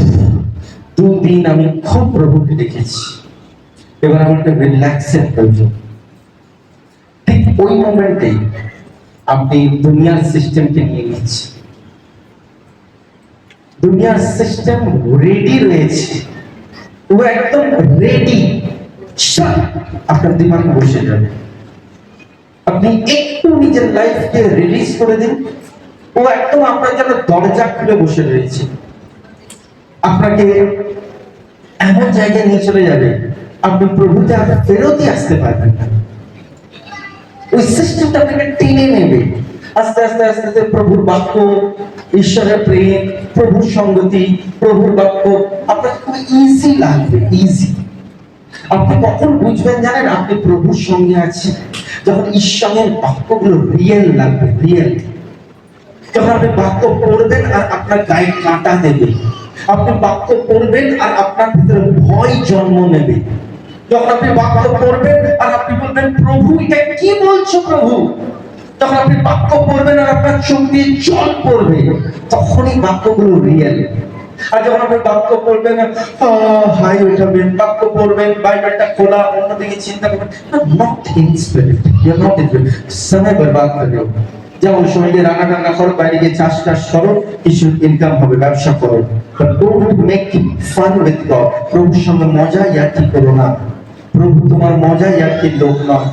2 দিন আমি খুব প্রভুকে দেখেছি, এবার আমার একটা রিল্যাক্সের প্রয়োজন, ঠিক ওই মোমেন্টে আপনি দুনিয়ার সিস্টেমকে নিয়ে নিচ্ছেন। দুনিয়ার সিস্টেম রেডি রয়েছে, ও একদম রেডি, আপনার দিমাগে বসে যাবে। আপনি একটু নিজের লাইফকে রিলিজ করে দিন, ও একদম আপনার জন্য দরজা খুলে বসে রয়েছে। আপনাকে এমন জায়গায় নিয়ে চলে যাবে, আপনি প্রভুতে আর ফেরতই আসতে পারবেন না। ওই সিস্টেমটা আপনাকে টেনে নেবে। আস্তে আস্তে আস্তে আস্তে প্রভুর বাক্য, ঈশ্বরের প্রেম, প্রভুর সঙ্গতি, প্রভুর বাক্য আপনার খুব ইজি লাগবে, ইজি। আপনি কখন বুঝবেন জানেন আপনি প্রভুর সঙ্গে আছেন? যখন ঈশ্বরের বাক্যগুলো রিয়েল লাগবে, রিয়েল। যখন আপনি বাক্য পড়বেন আর আপনার গায়ে কাঁটা দেবে, আপনি বাক্য পড়বেন আর আপনার ভিতরে ভয় জন্ম নেবে। যখন আপনি বাক্য পড়বেন আর আপনি বলবেন প্রভু এটা কি বলছো প্রভু, যখন আপনি বাক্য পড়বেন আর আপনার চোখ দিয়ে জল পড়বে, তখনই বাক্যগুলো রিয়েল। আর যখন আপনি বাক্য পড়বেন হাই ওঠাবেন, বাক্য পড়বেন, বাইবেলটা খোলা, অন্যদিকে চিন্তা করবেন, not in spirit, you are not in spirit, সময় বরবাদ করে দেব। যেমন সময় দিয়ে রান্না টান্না করো, বাইরে গিয়ে চাষ টাস করো, কিছু ইনকাম হবে, ব্যবসা করো, but don't make it fun with god. প্রভুর সঙ্গে মজা ইয়ার্কি করো না, প্রভু তোমার মজা ইয়ার্কির লোক নয়।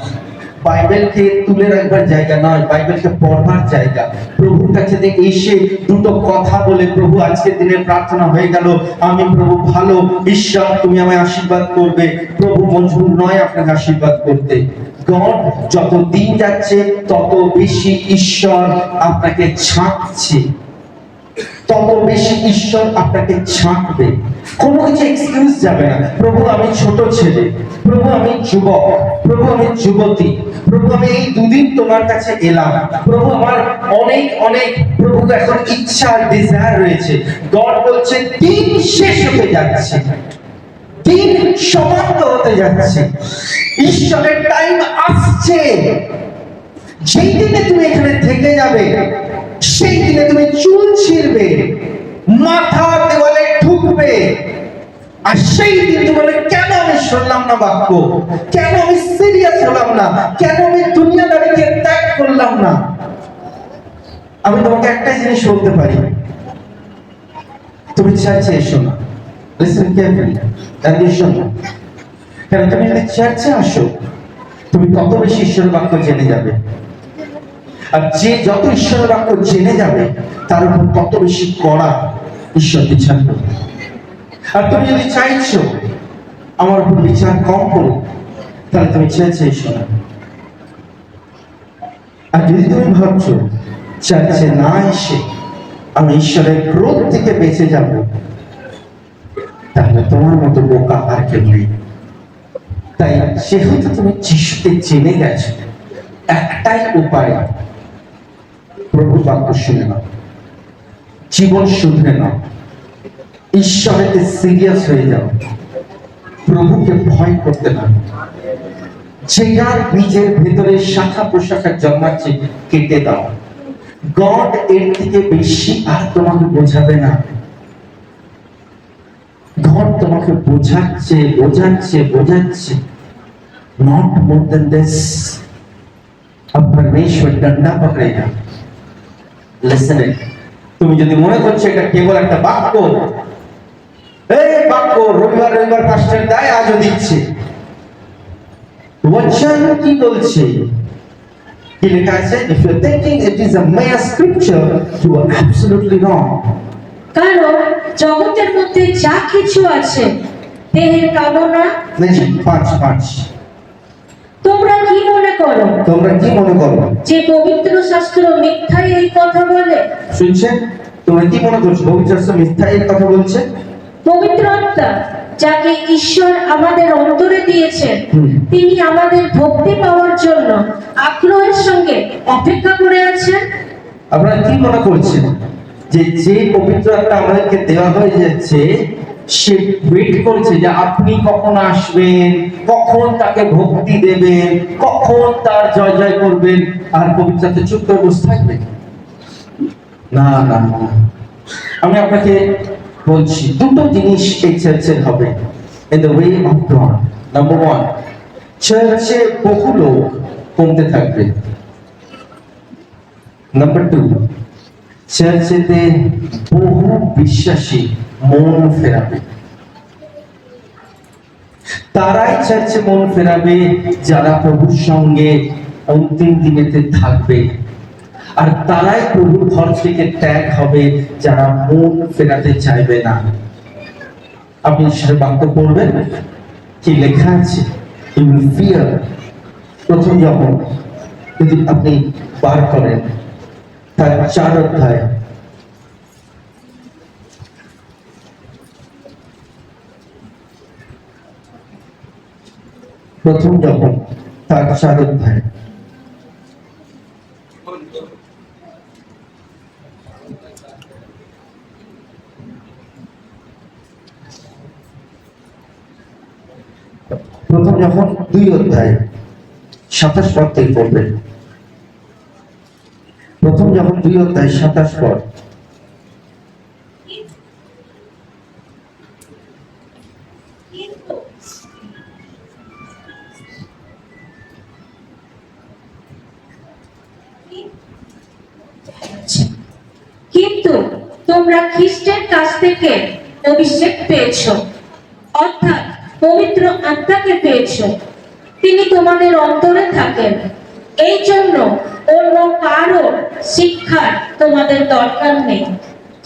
বাইবেলকে তুলে রাখবার জায়গা নয়, বাইবেলকে পড়বার জায়গা। প্রভুর কাছে এসে দুটো কথা বলে, প্রভু আজকের দিনের প্রার্থনা হয়ে গেল, আমি প্রভু ভালো, ঈশ্বর তুমি আমায় আশীর্বাদ করবে। প্রভু মজবুর নয় আপনাকে আশীর্বাদ করতে। গড যত দিন যাচ্ছে তত বেশি ঈশ্বর আপনাকে ছাঁকছে, তত বেশি ঈশ্বর আপনাকে ছাঁকবে। কোনো কিছু এক্সকিউজ যাবে না। প্রভু আমি ছোট ছেলে, প্রভু আমি যুবক, প্রভু আমি যুবতী, প্রভু আমি এই 2 দিন তোমার কাছে এলাম, প্রভু আমার অনেক অনেক প্রভু এখন ইচ্ছা ডিজায়ার রয়েছে। গড বলছে দিন শেষ হতে যাচ্ছে, দিন সমাপ্ত হতে যাচ্ছে, ঈশ্বরের টাইম আসছে। যেই দিনে তুমি এখানে থেকে যাবে, সেই দিনে তুমি চুল ছিঁড়বে, মাথা দেওয়ালে ঠুকবে, আর সেই দিন তুমি বলবে কেন আমি শুনলাম না বাক্য, কেন আমি সিরিয়াস হলাম না, কেন আমি দুনিয়াদারিকে ত্যাগ করলাম না। আমি তোমাকে একটাই জিনিস বলতে পারি, তুমি চার্চে এসো না। লিসেন কেয়ারফুলি, তাহলে শোনো। কারণ তুমি যদি চার্চে আসো, তুমি তত বেশি ঈশ্বরের বাক্য জেনে যাবে। আর যে যত ঈশ্বরের বাক্য জেনে যাবে, তার উপর তত বেশি কড়া ঈশ্বর বিচার করবে। আর তুমি যদি চাইছো আমার উপর বিচার কম করো, তাহলে তুমি চার্চে এসো না। আর যদি তুমি ভাবছো চার্চে না এসে আমি ঈশ্বরের ক্রোধ থেকে বেঁচে যাব, তাহলে তোমার মতো বোকা আর কেউ নেই। তাই যেহেতু তুমি যিশুকে জেনে গেছো, একটাই উপায়, প্রভু বাক্য শুনে নাও, জীবন শুধরে নাও, ঈশ্বরেতে সিরিয়াস হয়ে যাও, প্রভুকে ভয় করতে না। যেটা নিজের ভেতরে শাখা প্রশাখা জন্মাচ্ছে কেটে দাও। গড এর থেকে বেশি আর তোমাকে বোঝাবে না। গড তোমাকে বোঝাচ্ছে বোঝাচ্ছে বোঝাচ্ছে, নট মোর দেন দিস। अब परमेश्वर डंडा पकड़ेगा। Listen it. তুমি যদি মনে করছো এটা কেবল একটা বাক্য, এই বাক্য রবিবার রবিবার পাস্টার দায় আজও দিচ্ছে, বচন কি বলছে? কি লেখা আছে? if you are thinking it is a mere scripture, you are absolutely wrong. কারণ জগতের মধ্যে যা কিছু আছে, দেহের কামনা, পাঁচ তোমরা কি মনে করো তোমরা কি মনে করো যে পবিত্র শাস্ত্র মিথ্যাই এই কথা বলে? শুনছেন? তোমরা কি মনে করছো পবিত্র শাস্ত্র মিথ্যা এই কথা বলছে? পবিত্র আত্মা যাকে ঈশ্বর আমাদের অন্তরে দিয়েছেন, তিনি আমাদের ভক্তি পাওয়ার জন্য আগ্রহের সঙ্গে অপেক্ষা করে আছেন। আপনারা কি মনে করছেন যে যে পবিত্র আত্মা আমাদেরকে দেওয়া হয়ে যাচ্ছে, সে ওয়েট করছে যে আপনি কখন আসবেন, কখন তাকে ভক্তি দেবেন, কখন তার জয় জয় করবেন, আর পবিত্র আত্মা চুপ করে বসে থাকবে? না না না, আমি আপনাকে বলছি দুটো জিনিস এই চার্চের হবে in the way of god. Number one, চার্চে বহু লোক কমতে থাকবে। নাম্বার টু, চার্চেতে বহু বিশ্বাসী মন ফেরাবে। তারাই চার্চে মন ফেরাবে যারা প্রভুর সঙ্গে অন্তিম দিনেতে থাকবে, আর তারাই প্রভুর ঘর থেকে ত্যাগ হবে যারা মন ফেরাতে চাইবে না। আপনি ঈশ্বরের বাক্য পড়বেন, কি লেখা আছে? You will fear. প্রথম যখন যদি আপনি বার করেন তার 4 অধ্যায়, প্রথম যখন তার 4 অধ্যায়, প্রথম যখন 2 অধ্যায় 27 পদ থেকে পড়বেন। প্রথম যখন 2 অধ্যায় 27 পদ। কিন্তু তোমরা খ্রিস্টের কাছ থেকে অভিষেক পেয়েছো, অর্থাৎ পবিত্র আত্মাকে পেয়েছো। তিনি তোমাদের অন্তরে থাকেন। এই জন্য অন্য কারো শিক্ষার তোমাদের দরকার নেই।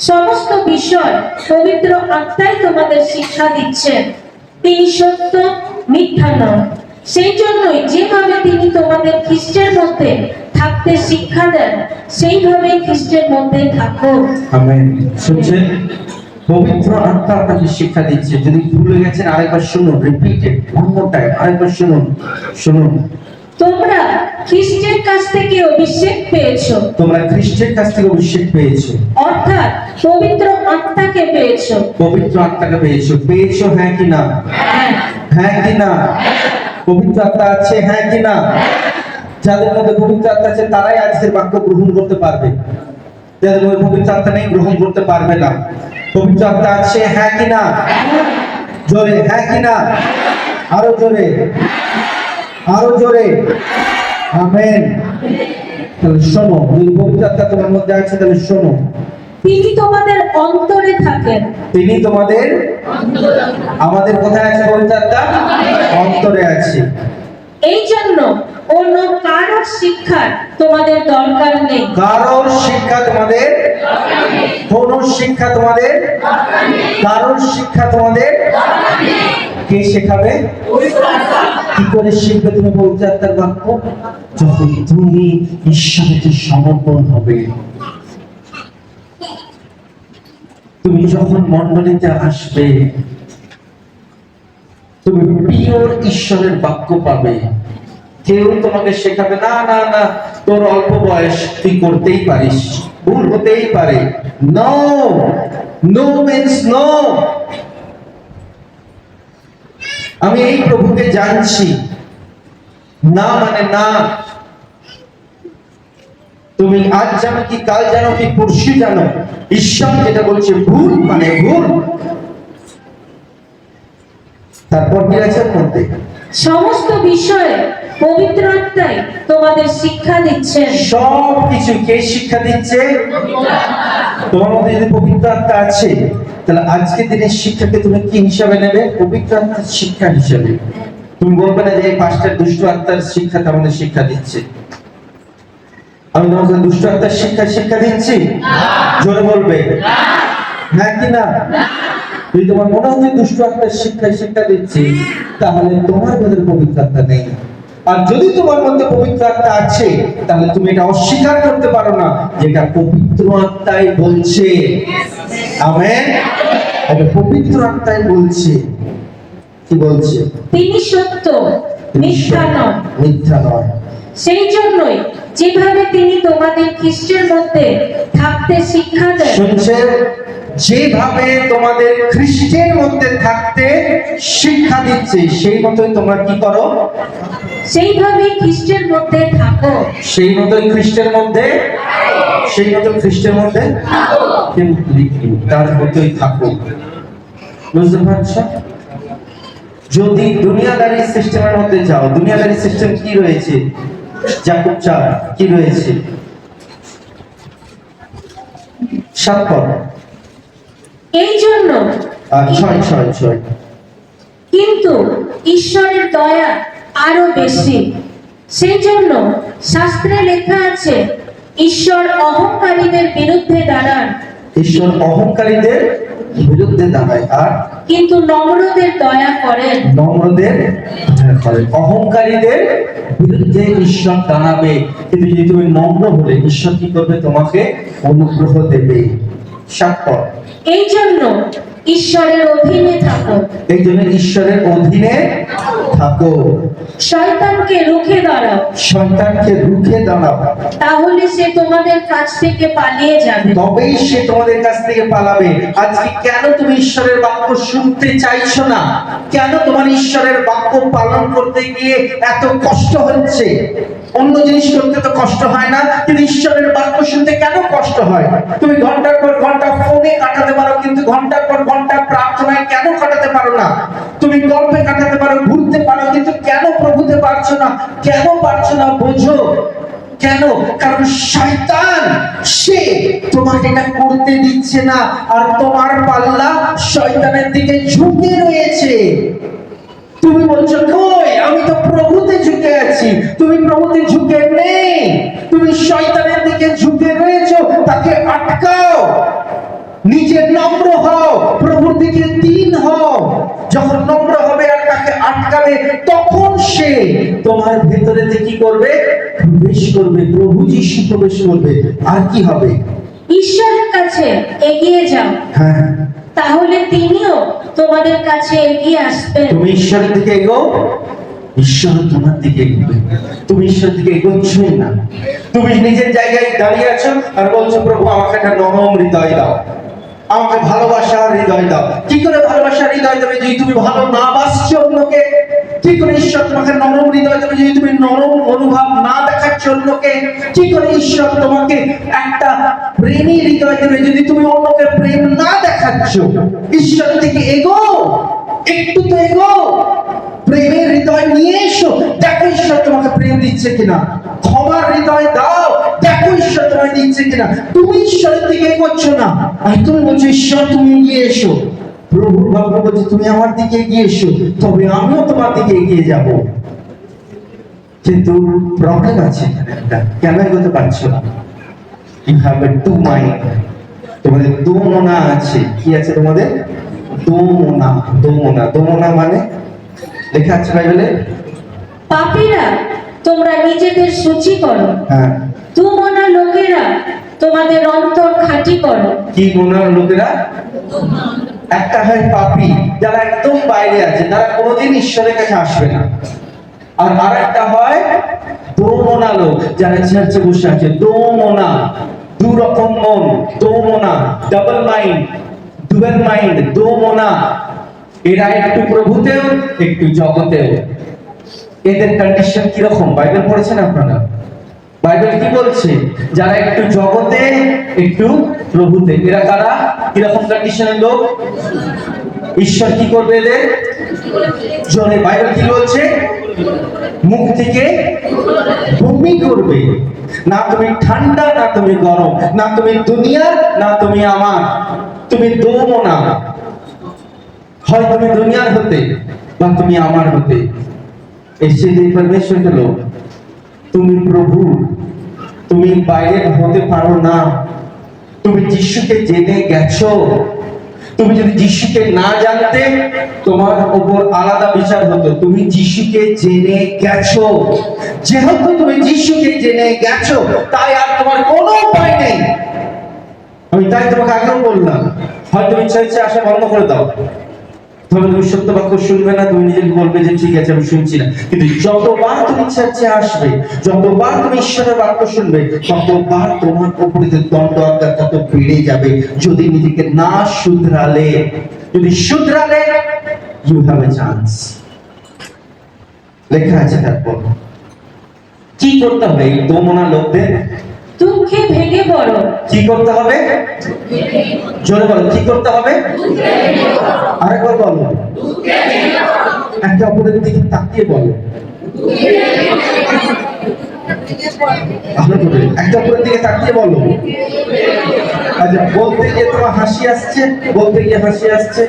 সমস্ত বিষয় পবিত্র আত্মাই তোমাদের শিক্ষা দিচ্ছেন। তিনি সত্য, মিথ্যা নন। সেই জন্যই যেভাবে তিনি তোমাদের খ্রিস্টের মধ্যে থাকতে শিক্ষা দেন, সেইভাবে খ্রিস্টের মধ্যে থাকো। আমেন। শুনছেন? পবিত্র আত্মা আপনাকে শিক্ষা দিচ্ছে। যদি ভুলে গেছেন আরেকবার শুনুন, রিপিটেড ওয়ান মোর টাইম, আরেকবার শুনুন। শুনুন, তোমরা খ্রিস্টের কাছ থেকে অভিষেক পেয়েছো, তোমরা খ্রিস্টের কাছ থেকে অভিষেক পেয়েছো, অর্থাৎ পবিত্র আত্মাকে পেয়েছো। পবিত্র আত্মাকে পেয়েছো। পেয়েছো হ্যাঁ কি না? হ্যাঁ। হ্যাঁ কি না? পবিত্র আত্মা আছে হ্যাঁ কি না? যাদের মধ্যে পবিত্র আত্মা আছে তারাই আজকের বাক্য গ্রহণ করতে পারবে। যাদের মধ্যে পবিত্র আত্মা নেই, গ্রহণ করতে পারবে না। পবিত্র আত্মা আছে হ্যাঁ কি না? জোরে হ্যাঁ কি না? আরো জোরে, আরো জোরে। আমেন। তাহলে শোনো, যদি পবিত্র আত্মা তোমার মধ্যে আছে তাহলে শোনো, তিনি তোমাদের অন্তরে থাকেন। তিনি তোমাদের, আমাদের কোথায় আছে পবিত্র আত্মা? অন্তরে আছে। এই জন্য অন্য কারোর শিক্ষার তোমাদের দরকার নেই। কারোর শিক্ষা তোমাদের, কোন শিক্ষা তোমাদের, কারোর শিক্ষা তোমাদের কে শেখাবে? কি করে শিখবে তুমি পবিত্র আত্মার বাক্য? যখন তুমি ঈশ্বরকে সমর্পণ হবে। তুমি যখন মণ্ডলীতে আসবে, তুমি পিওর ঈশ্বরের বাক্য পাবে। কেউ তোমাকে শেখাবে না, না না তোর অল্প বয়স, তুই করতেই পারিস, ভুল হতেই পারে। No, no means no. আমি এই প্রভুকে জানছি, না মানে না। তুমি আজ জানো কি, কাল জানো কি, পরশু জানো, ঈশ্বর যেটা বলছে ভুল মানে ভুল। তারপর কি আছে মধ্যে? সমস্ত বিষয়ে পবিত্র আত্মাই তোমাদের শিক্ষা দিচ্ছেন। সব কিছু কে শিক্ষা দিচ্ছে? তোমার মধ্যে যদি পবিত্র আত্মা আছে, তাহলে আজকের দিনের শিক্ষাকে তুমি কি হিসাবে নেবে? পবিত্র আত্মার শিক্ষা হিসাবে। তুমি বলবে না যে এই পাঁচটা দুষ্ট আত্মার শিক্ষা আমাদের শিক্ষা দিচ্ছে। আমি তোমাকে দুষ্ট আত্মার শিক্ষা দিচ্ছি? জোরে বলবে হ্যাঁ কি না? যদি তোমার মনে হচ্ছে দুষ্ট আত্মার শিক্ষা দিচ্ছি, তাহলে তোমার মধ্যে পবিত্র আত্মা নেই। আর যদি তোমার মধ্যে পবিত্র আত্মা আছে, তাহলে তুমি এটা অস্বীকার করতে পারো না যেটা পবিত্র আত্মাই বলছে। আমেন। এটা পবিত্র আত্মাই বলছে। কি বলছে? তিনি সত্য, মিথ্যা নন। মিথ্যা নয়। সেই জন্যই যেভাবে তিনি তোমাদের খ্রিস্টের মধ্যে থাকতে শিক্ষা দেন, শুনছেন? যেভাবে তোমাদের খ্রিস্টের মধ্যে থাকতে শিক্ষা দিচ্ছে, সেই মতোই তোমরা কি করো? সেইভাবেই খ্রিস্টের মধ্যে থাকো। সেই মতোই খ্রিস্টের মধ্যে, সেই মতো খ্রিস্টের মধ্যে তার মতোই থাকো। বুঝতে পারছো? যদি দুনিয়াদারি সিস্টেমের মধ্যে যাও, দুনিয়াদারি সিস্টেম কি রয়েছে? যাকব 4 কি রয়েছে? 7 পদ। এই জন্য 6 কিন্তু ঈশ্বরের দয়া আরো বেশি। সেই জন্য শাস্ত্রে লেখা আছে, ঈশ্বর অহংকারীদের বিরুদ্ধে দাঁড়ান, ঈশ্বর অহংকারীদের বিরুদ্ধে দাঁড়ায়, আর কিন্তু নম্রদের দয়া করেন। নম্রদের দয়া করেন। অহংকারীদের বিরুদ্ধে ঈশ্বর দাঁড়াবে, কিন্তু যদি তুমি নম্র হলে ঈশ্বর কি করবে? তোমাকে অনুগ্রহ দেবে। 7 পদ। এই জন্য ঈশ্বরের অধীনে থাকো, এই জন্য ঈশ্বরের অধীনে থাকো। শয়তানকে রুখে দাঁড়াও, শয়তানকে রুখে দাঁড়াও, তাহলে সে তোমাদের কাছ থেকে পালিয়ে যাবে। তবেই সে তোমাদের কাছ থেকে পালাবে। আজকে কেন তুমি ঈশ্বরের বাক্য শুনতে চাইছো না? কেন তোমার ঈশ্বরের বাক্য পালন করতে গিয়ে এত কষ্ট হচ্ছে? অন্য জিনিস করতে তো কষ্ট হয় না, কিন্তু ঈশ্বরের বাক্য শুনতে কেন কষ্ট হয়? তুমি ঘন্টার পর ঘন্টা ফোনে কাটাতে পারো, কিন্তু ঘন্টার পর ঘন্টা প্রার্থনায় কেন কাটাতে পারো না? তুমি গল্পে কাটাতে পারো, ঘুরতে পারো, কিন্তু কেন প্রভুতে পারছো না? কেন পারছো না? বোঝো কেন? কারণ শয়তান সে তোমাকে এটা করতে দিচ্ছে না, আর তোমার পাল্লা শয়তানের দিকে ঝুঁকে রয়েছে। তুমি বলছো কই, আমি তো প্রভুতে ঝুঁকে আছি। তুমি প্রভুতে ঝুঁকে নেই, তুমি শয়তানের দিকে ঝুঁকে রয়েছো। তাকে আটকাও, নিজে নম্র হও, প্রভুর দিকে দীন হও। যখন নম্র হবে আর তাকে আটকাবে, তখন সে তোমার ভেতরে কি করবে? প্রবেশ করবে। প্রভু যিশু প্রবেশ করবে। আর কি হবে? ঈশ্বরের কাছে এগিয়ে যাও, হ্যাঁ, তাহলে তিনিও তোমাদের কাছে এগিয়ে আসবেন। তুমি ঈশ্বরের দিকে এগো, ঈশ্বর তোমার দিকে এগোবে। তুমি ঈশ্বরের দিকে এগোচ্ছই না। তুমি নিজের জায়গায় দাঁড়িয়ে আছো আর বলছো, প্রভু আমাকে একটা নরম হৃদয় দাও, আমাকে ভালোবাসার হৃদয় দাও। কি করে ভালোবাসার হৃদয় দেবে যদি তুমি ভালো না বাসছো অন্যকে? কি করে ঈশ্বর তোমাকে নরম হৃদয় দেবে যদি তুমি নরম অনুভব না দেখাচ্ছ অন্যকে? কি করে ঈশ্বর তোমাকে একটা প্রেমী হৃদয় দেবে যদি তুমি অন্যকে প্রেম না দেখাচ্ছ? ঈশ্বর থেকে এগো, একটু তো এগো, প্রেমের হৃদয় নিয়ে এসো। দেখো ঈশ্বর তোমাকে প্রেম দিচ্ছে কিনা। ক্ষমার হৃদয় দাও, দেখো ঈশ্বর তোমায় দিচ্ছে কিনা। তুমি ঈশ্বরের দিকে এগোচ্ছো না, আর তুমি বলছো ঈশ্বর তুমি এগিয়ে এসো। প্রভু বাক্য বলছে তুমি আমার দিকে এগিয়ে এসো, তবে আমিও তোমার দিকে এগিয়ে যাব। কিন্তু প্রবলেম আছে একটা, কেন এগোতে পারছো না? You have a two mind. তোমাদের দু মনা আছে। কি আছে তোমাদের? দু মনা। দু মনা, দু মনা মানে লেখা আছে বাইবেলে, পাপীরা তোমরা নিজেদের সূচি করো, হ্যাঁ, দুমনা লোকেরা তোমাদের অন্তর খাঁটি করো। কি মনার লোকেরা? একটা হয় পাপী, যারা একদম বাইরে আছে, যারা কোনোদিন ঈশ্বরের কাছে আসবে না। আর আরেকটা হয় দোমনা লোক, যারা চার্চে বসে আছে। দোমনা, দু রকম মন। দোমনা, ডাবল মাইন্ড, ডুয়েল মাইন্ড। দোমনা, এরা একটু প্রভুতেও একটু জগতেও। এদের কন্ডিশন কিরকম বাইবেল পড়েছেন আপনারা? বাইবেল কি বলছে? যারা একটু জগতে একটু প্রভুতে, এরা কারা? কিরকম কন্ডিশনের লোক? ঈশ্বর কি করবে এদের? জোরে বাইবেল কি বলছে? মুখ থেকে বমি করবে। না তুমি ঠান্ডা, না তুমি গরম, না তুমি দুনিয়ার, না তুমি আমার। তুমি দোমনা, হয় তুমি দুনিয়ার হতে বা তুমি আমার হতে। এসে যে परमेश्वर के लोग, তুমি প্রভু, তুমি বাইরে হতে পারো না। তুমি যিশুকে জেনে গেছো। তুমি যদি যিশুকে না জানতে তোমার উপর আলাদা বিচার হতো। তুমি যিশুকে জেনে গেছো, যেহেতু তুমি যিশুকে জেনে গেছো, তাই আর তোমার কোনো উপায় নেই। আমি তাই তোমাকে আগেও বললাম, হয়তো ইচ্ছা ইচ্ছা আসা বন্ধ করে দাও, তবে তুমি সত্য বাক্য শুনবে না, তুমি নিজেকে বলবে যে ঠিক আছে আমি শুনছি না। কিন্তু যতবার তুমি ইচ্ছা ইচ্ছা আসবে, যতবার তুমি ঈশ্বরের বাক্য শুনবে, ততবার তোমার উপরে যে দণ্ড আজ্ঞা তত বেড়ে যাবে। যদি নিজেকে না শুধরালে, যদি শুধরালে, ইউ হ্যাভ এ চান্স। লেখা আছে তারপর কি করতে হবে এই দোমনা লোকদের? দুঃখে ভেঙে পড়ো। কি করতে হবে? জোরে বলো, কি করতে হবে? আরেকবার বলো, একটা অপরের দিকে তাকিয়ে বলো, একটা অপরের দিকে তাকিয়ে বলো। আচ্ছা, বলতে গিয়ে তোমার হাসি আসছে, বলতে গিয়ে হাসি আসছে।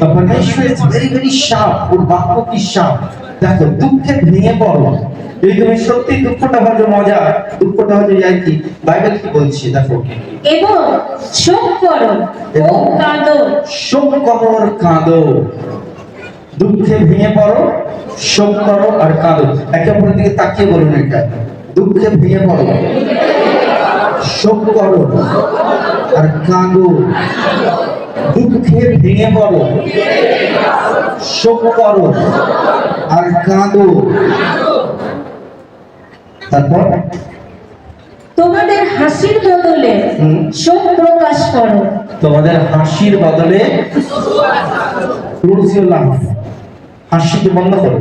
Parmeshwar is very very sharp, ওর বাক্য কি sharp। দেখো, দুঃখে ভেঙে পড়ো। যদি তুমি সত্যি দুঃখটা ভালো মজা, দুঃখটা হচ্ছে আর কি, বাইবেল কি বলছে দেখো, এবং শোক করো ও কাঁদো। শোক করো আর কাঁদো। দুঃখে ভেঙে পড়ো, শোক করো আর কাঁদো। একে অপরের দিকে তাকিয়ে বলুন এটা, দুঃখে ভেঙে পড়ো, শোক করো আর কাঁদো। দুঃখে ভেঙে পড়ো, শোক করো আর কাঁদো। তারপর তোমাদের হাসির বদলে শোক প্রকাশ করো। তোমাদের হাসির বদলে হাসিকে বন্ধ করো।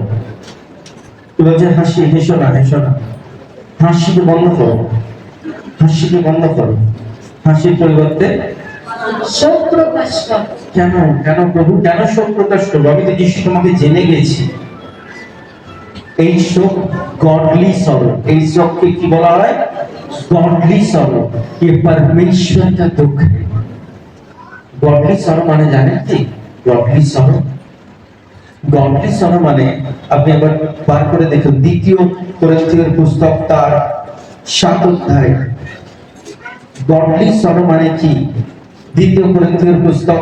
তুমি যে হাসি, হেসো না, হেসো না, হাসিকে বন্ধ করো, হাসিকে বন্ধ করো। হাসির পরিবর্তে শোক প্রকাশ করো। কেন কেন প্রভু, কেন শোক প্রকাশ করবো? আমি তো যিশু তোমাকে জেনে গেছি। এই শোক গডলি সরো। এই শোককে কি বলা হয়? Godly sorrow. ये परमेश्वर का दुख है। गॉडली सॉरो माने जाने কি? गॉडली सॉरो, गॉडली सॉरो মানে আপনি একবার বার করে দেখুন, দ্বিতীয় কোরিন্থীয়র পুস্তক তার 7 অধ্যায়। गॉडली सॉरो মানে কি? দ্বিতীয় কোরিন্থীয়র পুস্তক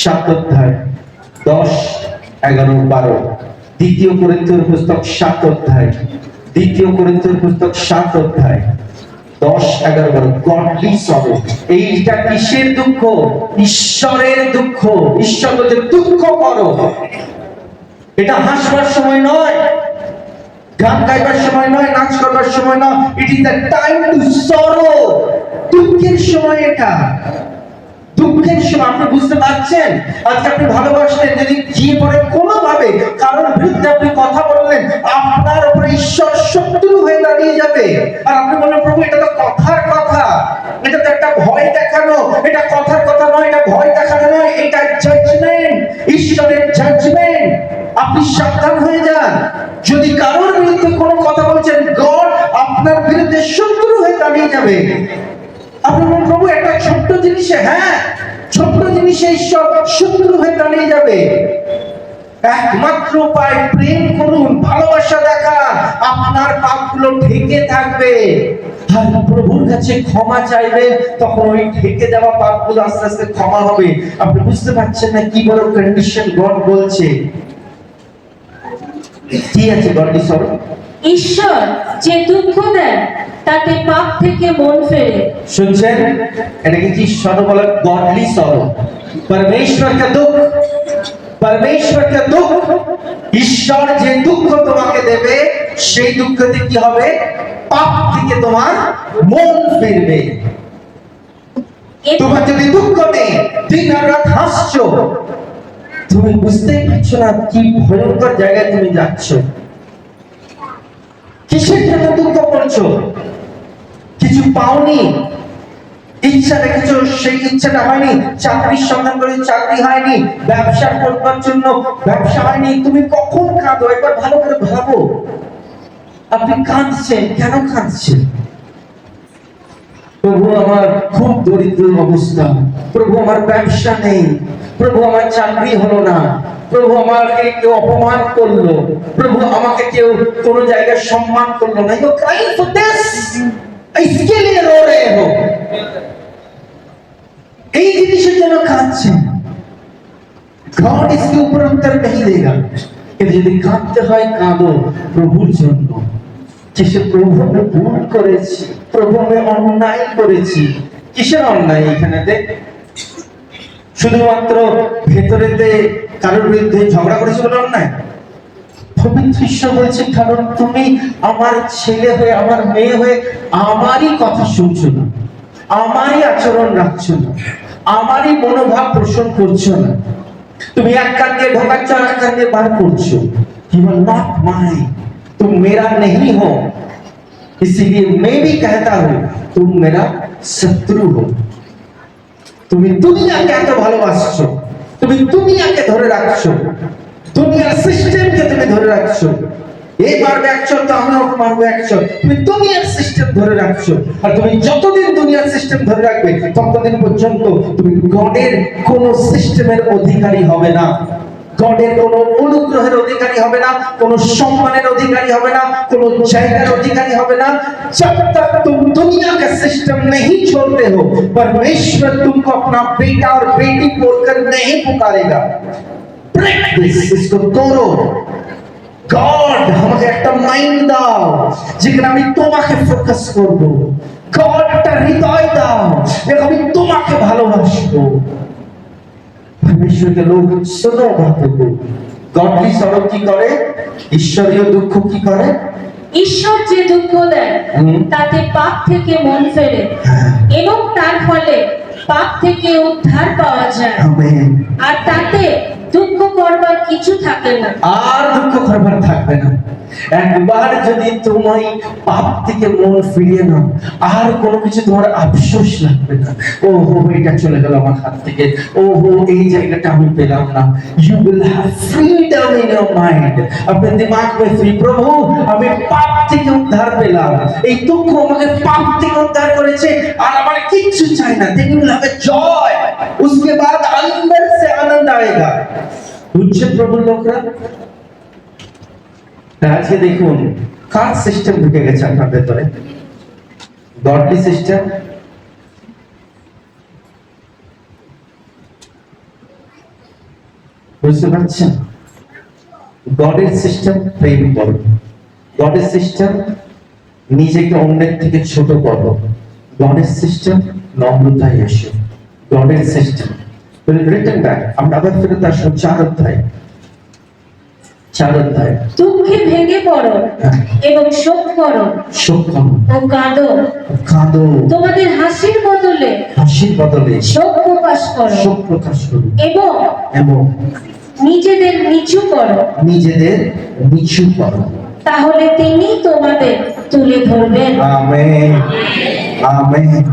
7 অধ্যায় 10, 11, 12। দ্বিতীয় কোরিন্থীয়র পুস্তক 7 অধ্যায়, দ্বিতীয় কোরিন্থীয়র পুস্তক 7 অধ্যায় 10, 11, 12। গডলি সরো, এইটা কিসের দুঃখ? ঈশ্বরের দুঃখ। ঈশ্বর বলতে দুঃখ করো। এটা হাসবার সময় নয়, গান গাইবার সময় নয়, নাচ করবার সময় নয়। ইট ইজ দ্য টাইম টু সরো। দুঃখের সময় এটা, দুঃখের সময়। আপনি বুঝতে পারছেন? আজকে আপনি ভালোবাসলেন, যদি গিয়ে পড়ে কোনোভাবে কারোর বিরুদ্ধে আপনি কথা বললেন, আপনার উপরে ঈশ্বর শত্রু হয়ে দাঁড়িয়ে যাবে। আর আপনি বললেন, প্রভু এটা তো কথার কথা, এটা তো একটা ভয় দেখানো। এটা কথার কথা নয়, এটা ভয় দেখানো নয়, এটা জাজমেন্ট, ঈশ্বরের জাজমেন্ট। আপনি সাবধান হয়ে যান। যদি কারোর বিরুদ্ধে কোনো কথা বলছেন, গড আপনার বিরুদ্ধে শত্রু হয়ে দাঁড়িয়ে যাবে। আপনি বলুন, প্রভু একটা ছোট্ট জিনিসে, হ্যাঁ ছোট্ট জিনিসে ঈশ্বর শত্রু হয়ে দাঁড়িয়ে যাবে। একমাত্র উপায় প্রেম করুন, ভালোবাসা দেখান, আপনার পাপগুলো ঢেকে থাকবে। আর প্রভুর কাছে ক্ষমা চাইবে, তখন ওই ঢেকে যাওয়া পাপগুলো আস্তে আস্তে ক্ষমা হবে। আপনি বুঝতে পারছেন না কি বড় কন্ডিশন গড বলছে। কি আছে গডলি সরো? ঈশ্বর যে দুঃখ দেন তাতে পাপ থেকে মন ফেরে। শুনছেন? এটা কি সরো বলে? গডলি সরো। परमेश्वर का दुख, परमेश्वर का दुख। ঈশ্বর যে দুঃখ তোমাকে দেবে, সেই দুঃখতে কি হবে? পাপ থেকে তোমার মন ফিরবে। তোমার যদি দুঃখ নেই, দিন আর রাত হাসছো, তুমি বুঝতেই পারছো না কি ভয়ঙ্কর জায়গায় তুমি যাচ্ছ। কিসের জন্য দুঃখ করছো? কিছু পাওনি, ইচ্ছা রেখেছো, সেই ইচ্ছাটা হয়নি। চাকরির সন্ধান করে চাকরি হয়নি, ব্যবসা করবার জন্য ব্যবসা হয়নি। তুমি কখন কাঁদো? একবার ভালো করে ভাবো। আপনি কাঁদছেন, কেন কাঁদছেন? প্রভু আমার খুব দরিদ্র অবস্থা, প্রভু আমার ব্যবসা নেই, প্রভু আমার চাকরি হলো না, প্রভু আমাকে কেউ অপমান করলো, প্রভু আমাকে কেউ কোনো জায়গায় সম্মান করলো না। ইউ ক্রাইং ফর দিস, इसके लिए रो रहे हो। এই জিনিসের জন্য কাঁদছেন। गॉड इसके ऊपर उत्तर नहीं देगा। কিন্তু যদি কাঁদতে হয় কাঁদো প্রভুর জন্য, কিসে প্রভু আমি ভুল করেছি, প্রভু আমি অন্যায় করেছি। কিসের অন্যায় এখানে দেখ? শুধুমাত্র ভেতরেতে কারোর বিরুদ্ধে ঝগড়া করেছি বলে অন্যায়? পবিত্র ঈশ্বর বলছে কারণ তুমি আমার ছেলে হয়ে আমার মেয়ে হয়ে আমারই কথা শুনছো না, আমারই আচরণ রাখছো না, আমারই মনোভাব পোষণ করছো না। তুমি এক কান দিয়ে ঢোকাচ্ছ আর এক কান দিয়ে বার করছো। You are not mine, तुम मेरा नहीं हो, इसीलिए मैं भी कहता हूं तुम मेरा शत्रु हो। তুমি দুনিয়াকে এত ভালোবাসছো, তুমি দুনিয়াকে ধরে রাখছো, দুনিয়ার সিস্টেমকে তুমি ধরে রাখছো। এই মারবে একশো তো আমিও মারবো একশো, তুমি দুনিয়ার সিস্টেম ধরে রাখছো। আর তুমি যতদিন দুনিয়ার সিস্টেম ধরে রাখবে ততদিন পর্যন্ত তুমি গডের কোন সিস্টেমের অধিকারী হবে না, গডের কোন অনুগ্রহের অধিকারী হবে না, কোন সম্মানের অধিকারী হবে না, কোন জায়গার অধিকারী হবে না। जब तक तुम दुनिया का सिस्टम नहीं छोड़ते हो, परमेश्वर तुमको अपना बेटा और बेटी बोलकर नहीं पुकारेगा। ब्रेक दिस, इसको तोड़ो। गॉड আমাকে একটা মাইন্ড দাও যেখানে আমি তোমাকে ফোকাস করব। গড একটা হৃদয় দাও যেখানে আমি তোমাকে ভালোবাসবো। परमेश्वर के लोग सुनो बातों को। गॉडली सॉरो की करे, ईश्वरीय दुख की करे। ঈশ্বর যে দুঃখ দেন তাতে পাপ থেকে মন ফেরে এবং তার ফলে পাপ থেকে উদ্ধার পাওয়া যায়। আমেন। আর তাতে দুঃখ করবার কিছু থাকে না। আর দুঃখ করবার থাকবে না। একবার যদি তুমি পাপ থেকে মন ফিরিয়ে নাও আর কোনো কিছু তোমার আফসোস লাগবে না। ও হো এটা চলে গেল আমার হাত থেকে, ও হো এই জায়গাটা আমি পেলাম না। You will have freedom in your mind. আপনার দিমাগ में फ्री, प्रभु আমি পাপ থেকে উদ্ধার পেলাম, এই দুঃখ আমাকে পাপ থেকে উদ্ধার করেছে আর আমার কিচ্ছু চাই না। then you will have a joy, उसके बाद अंदर से आनंद आएगा। বুঝছে প্রভুর লোকরা? আজকে দেখুন কার সিস্টেম ঢুকে গেছে আপনার ভেতরে, গডলি সিস্টেম। বুঝতে পারছেন? গডের সিস্টেম প্রেম করো, গডের সিস্টেম নিজেকে অন্যের থেকে ছোট করো, গডের সিস্টেম নম্রতায় এসো, গডের সিস্টেম রিটেন ব্যাক। আমরা আবার ফিরে আসবো 4 অধ্যায়। দুঃখে ভেঙে পড়ো এবং শোক করো শোক করো ও কাঁদো। কাঁদো, তোমাদের হাসির বদলে শোক প্রকাশ করো শোক প্রকাশ করো এবং নিজেদের নিচু করো। তাহলে তিনি তোমাদের তুলে ধরবেন। Amen amen.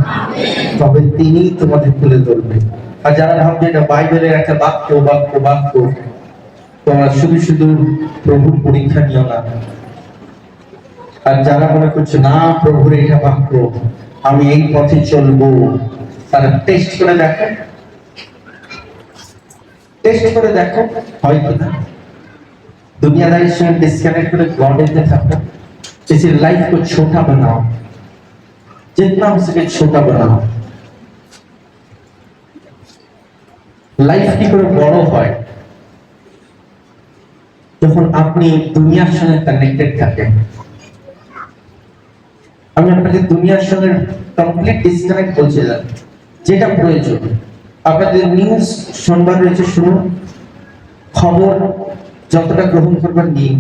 তবে তিনি তোমাদের তুলে ধরবেন। আর যারা ভাববে এটা বাইবেলের একটা বাক্য বাক্য বাক্য, তোমরা শুধু শুধু প্রভুর পরীক্ষা নিও না। আর যারা মনে করছে না প্রভুর এটা বাক্য, আমি এই পথে চলবো, তারা টেস্ট করে দেখো, টেস্ট করে দেখো হয় কিনা। दुनियादारी से डिस्कनेक्ट कर गॉड में থাকো। इस लाइफ को छोटा बनाओ, जितना हो सके छोटा बनाओ। লাইফ কি করে বড় হয় যখন আপনি দুনিয়ার সঙ্গে কানেক্টেড থাকেন। আমি আপনাকে দুনিয়ার সঙ্গে কমপ্লিট ডিসকানেক্ট বলছিলাম, যেটা প্রয়োজন। আপনাদের নিউজ শুনবার রয়েছে, শুনুন, খবর যতটা গ্রহণ করবার নিয়ে,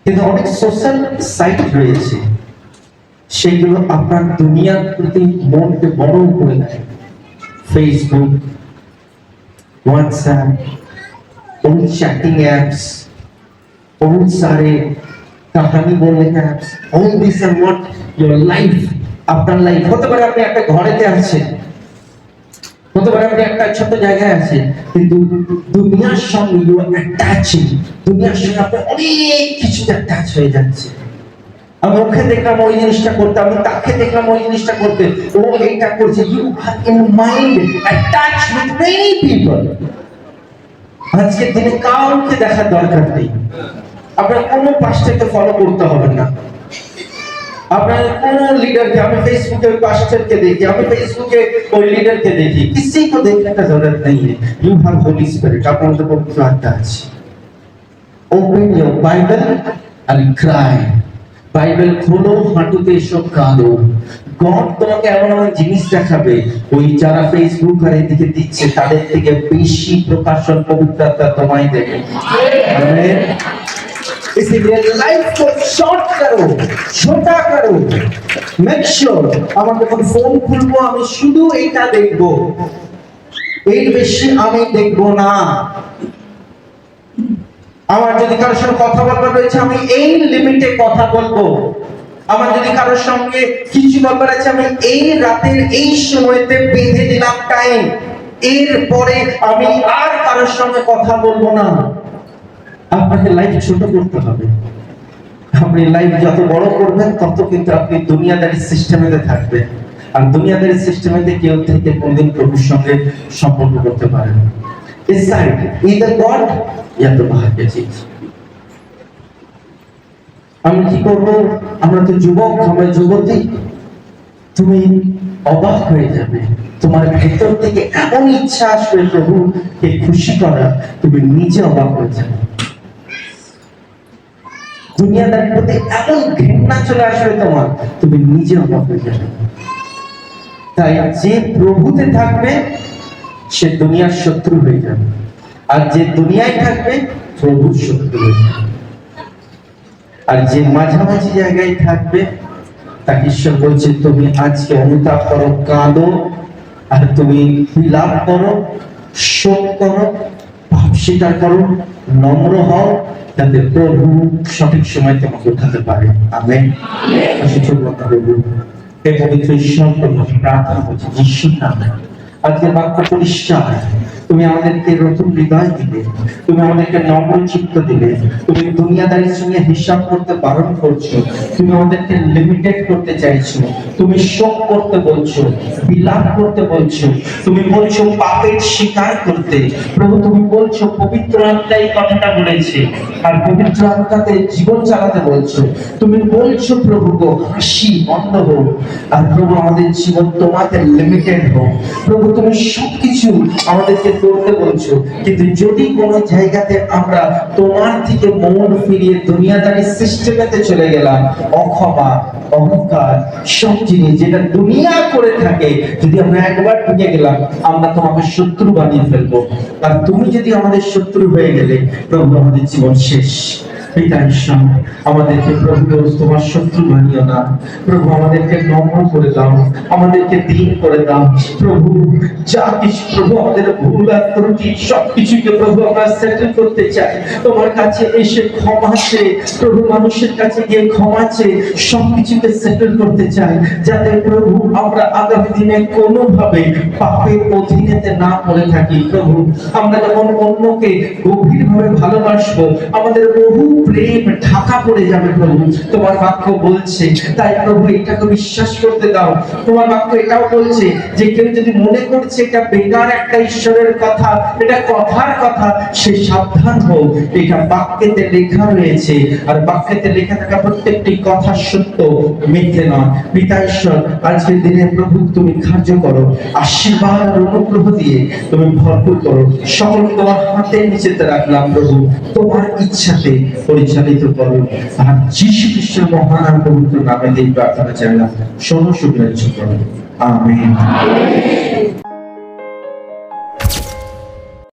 কিন্তু অনেক সোশ্যাল সাইট রয়েছে সেগুলো আপনার দুনিয়ার প্রতি মনকে বড় করে দেয়। ফেসবুক, হোয়াটসঅ্যাপ, बहुत चैटिंग एप्स, बहुत सारे कहानी बोलने के apps, all this and what your life, আপনার লাইফ হতে পারে আপনি একটা ঘরেতে আছেন, হতে পারে আপনি একটা ছোট জায়গায় আছেন, কিন্তু দুনিয়ার সঙ্গে ইউ আর অ্যাটাচিং, দুনিয়ার সঙ্গে আপনি অনেক কিছু অ্যাটাচ হয়ে যাচ্ছে। আমি ওকে দেখলাম ওই জিনিসটা করতে, আমি তাকে দেখলাম ওই জিনিসটা করতে, ও এইটা করছে। You are in mind attach with many people. আজকের দিনে কাউকে দেখার দরকার নেই, আপনার কোনো পাস্টারকে ফলো করতে হবে না। আপনার কোন लीडरকে, আমি फेसबुक पे पास्टर के देखी, আমি ফেসবুকে ওই लीडर के देखी, किसी को देखने का जरूरत नहीं है। यू हैव होली स्पिरिट, আপনার মধ্যে পবিত্র আত্মা আছে। Open your Bible and cry. Bible খোলো, হাঁটুতে এসো, কাঁদো। গড তোমাকে এমন এমন জিনিস দেখাবে, ওই যারা ফেসবুক আর এদিকে দিচ্ছে তাদের থেকে বেশি প্রকাশন পবিত্র আত্মা তোমায় দেবে। আমেন। इसीलिए लाइफ को शॉर्ट करो, छोटा करो। मेक श्योर আমার যখন ফোন খুলবো আমি শুধু এটা দেখবো, এর বেশি আমি দেখবো না। আমার যদি কারোর সঙ্গে কথা বলবার রয়েছে আমি এই লিমিটে কথা বলবো। আমার যদি কারোর সঙ্গে কিছু বলবার আছে আমি এই রাতের এই সময়তে বেঁধে দিলাম টাইম, এরপরে আমি আর কারোর সঙ্গে কথা বলবো না। আপনাকে লাইফ ছোট করতে হবে। আপনি লাইফ যত বড় করবেন তত কিন্তু আপনি দুনিয়াদারি সিস্টেমেতে থাকবেন, আর দুনিয়াদারি সিস্টেমেতে কেউ থেকে কোনদিন প্রভুর সঙ্গে সম্পর্ক করতে পারে না। ডিসাইড ইদার গড ইয়া তো ভাগ্য চিজ। আমি কি করব? আমরা তো যুবক, আমরা যুবতী। তুমি অবাক হয়ে যাবে, তোমার ভেতর থেকে এমন ইচ্ছা আসবে প্রভুকে খুশি করার, তুমি নিজে অবাক হয়ে যাবে। দুনিয়াদারির প্রতি এমন ঘৃণা চলে আসবে তোমার, তুমি নিজে অবাক হয়ে যাবে। তাই যে প্রভুতে থাকবে সে দুনিয়ার শত্রু হয়ে যাবে, আর যে দুনিয়ায় থাকবে প্রভুর শত্রু হয়ে যাবে। আর যে মাঝামাঝি জায়গায় থাকবে তাকে ঈশ্বর বলছে তুমি আজকে অনুতাপ করো, কাঁদো, আর তুমি বিলাপ করো, শোক করো, পাপ স্বীকার করো, নম্র হও, যাতে প্রভু সঠিক সময় তোমাকে উঠাতে পারে। আমেন। প্রভু এই পবিত্র ঈশ্বর প্রার্থনা করছি যিশুর নামে। আজকে বাক্য পরিষ্কার, তুমি আমাদেরকে নতুন হৃদয় দিলে, তুমি আমাদেরকে নম্র চিত্ত দিলে, তুমি দুনিয়াদারির সঙ্গে হিসাব করতে বারণ করছো, তুমি আমাদেরকে লিমিটেড করতে চাইছো, তুমি শোক করতে বলছো, বিলাপ করতে বলছো, তুমি বলছো পাপের স্বীকার করতে। প্রভু তুমি বলছো পবিত্র আত্মা এই কথাটা বলেছে, আর পবিত্র আত্মাতে জীবন চালাতে বলছো। তুমি বলছো প্রভু গো হাসি বন্ধ হোক, আর প্রভু আমাদের জীবন তোমাদের লিমিটেড হোক। প্রভু তুমি সবকিছু আমাদেরকে করতে বলছো, কিন্তু যদি কোনো জায়গাতে আমরা তোমার থেকে মন ফিরিয়ে দুনিয়াদারি সিস্টেমেতে চলে গেলাম, অক্ষমা, অহংকার, সব জিনিস যেটা দুনিয়া করে থাকে, যদি আমরা একবার ঢুকে গেলাম আমরা তোমাকে শত্রু বানিয়ে ফেলবো। আর তুমি যদি আমাদের শত্রু হয়ে গেলে প্রভু আমাদের জীবন শেষ। পিতা ঈশ্বর আমাদেরকে প্রভু তোমার শত্রু বানিও না। প্রভু আমাদেরকে নম্র করে দাও, আমাদেরকে দীন করে দাও। প্রভু যা কিছু প্রভু আমাদের ভুল আর ত্রুটি সবকিছুকে প্রভু আমরা সেটেল করতে চাই তোমার কাছে এসে, ক্ষমা চেয়ে প্রভু মানুষের কাছে গিয়ে ক্ষমা চেয়ে সবকিছুকে সেটেল করতে চাই, যাতে প্রভু আমরা আগামী দিনে কোনোভাবে পাপের অধীনেতে না পড়ে থাকি। প্রভু আমরা যখন অন্যকে গভীরভাবে ভালোবাসবো আমাদের বহু প্রেম ঢাকা পড়ে যাবে। প্রভু তোমার বাক্য বলছে, তাই প্রভু এটাকে বিশ্বাস করতে দাও। তোমার বাক্য এটাও বলছে যে কেউ যদি মনে করছে এটা বেকার একটা ঈশ্বরের কথা, এটা কথার কথা, সে সাবধান হোক, এটা বাক্যেতে লেখা রয়েছে, আর বাক্যেতে লেখা থাকা প্রত্যেকটি কথা সত্য, মিথ্যে নয়। পিতা ঈশ্বর আজকের দিনে প্রভু তুমি কার্য করো, আশীর্বাদ আর অনুগ্রহ দিয়ে তুমি ভরপুর করো। সকল তোমার হাতের নিচেতে রাখলাম প্রভু, তোমার ইচ্ছাতে পরিচালিত করো। আর যিশু খ্রিস্টের মহান পবিত্র নামে দিয়ে প্রার্থনা চাইলাম, শোনো, শুভেচ্ছা করো। আমেন।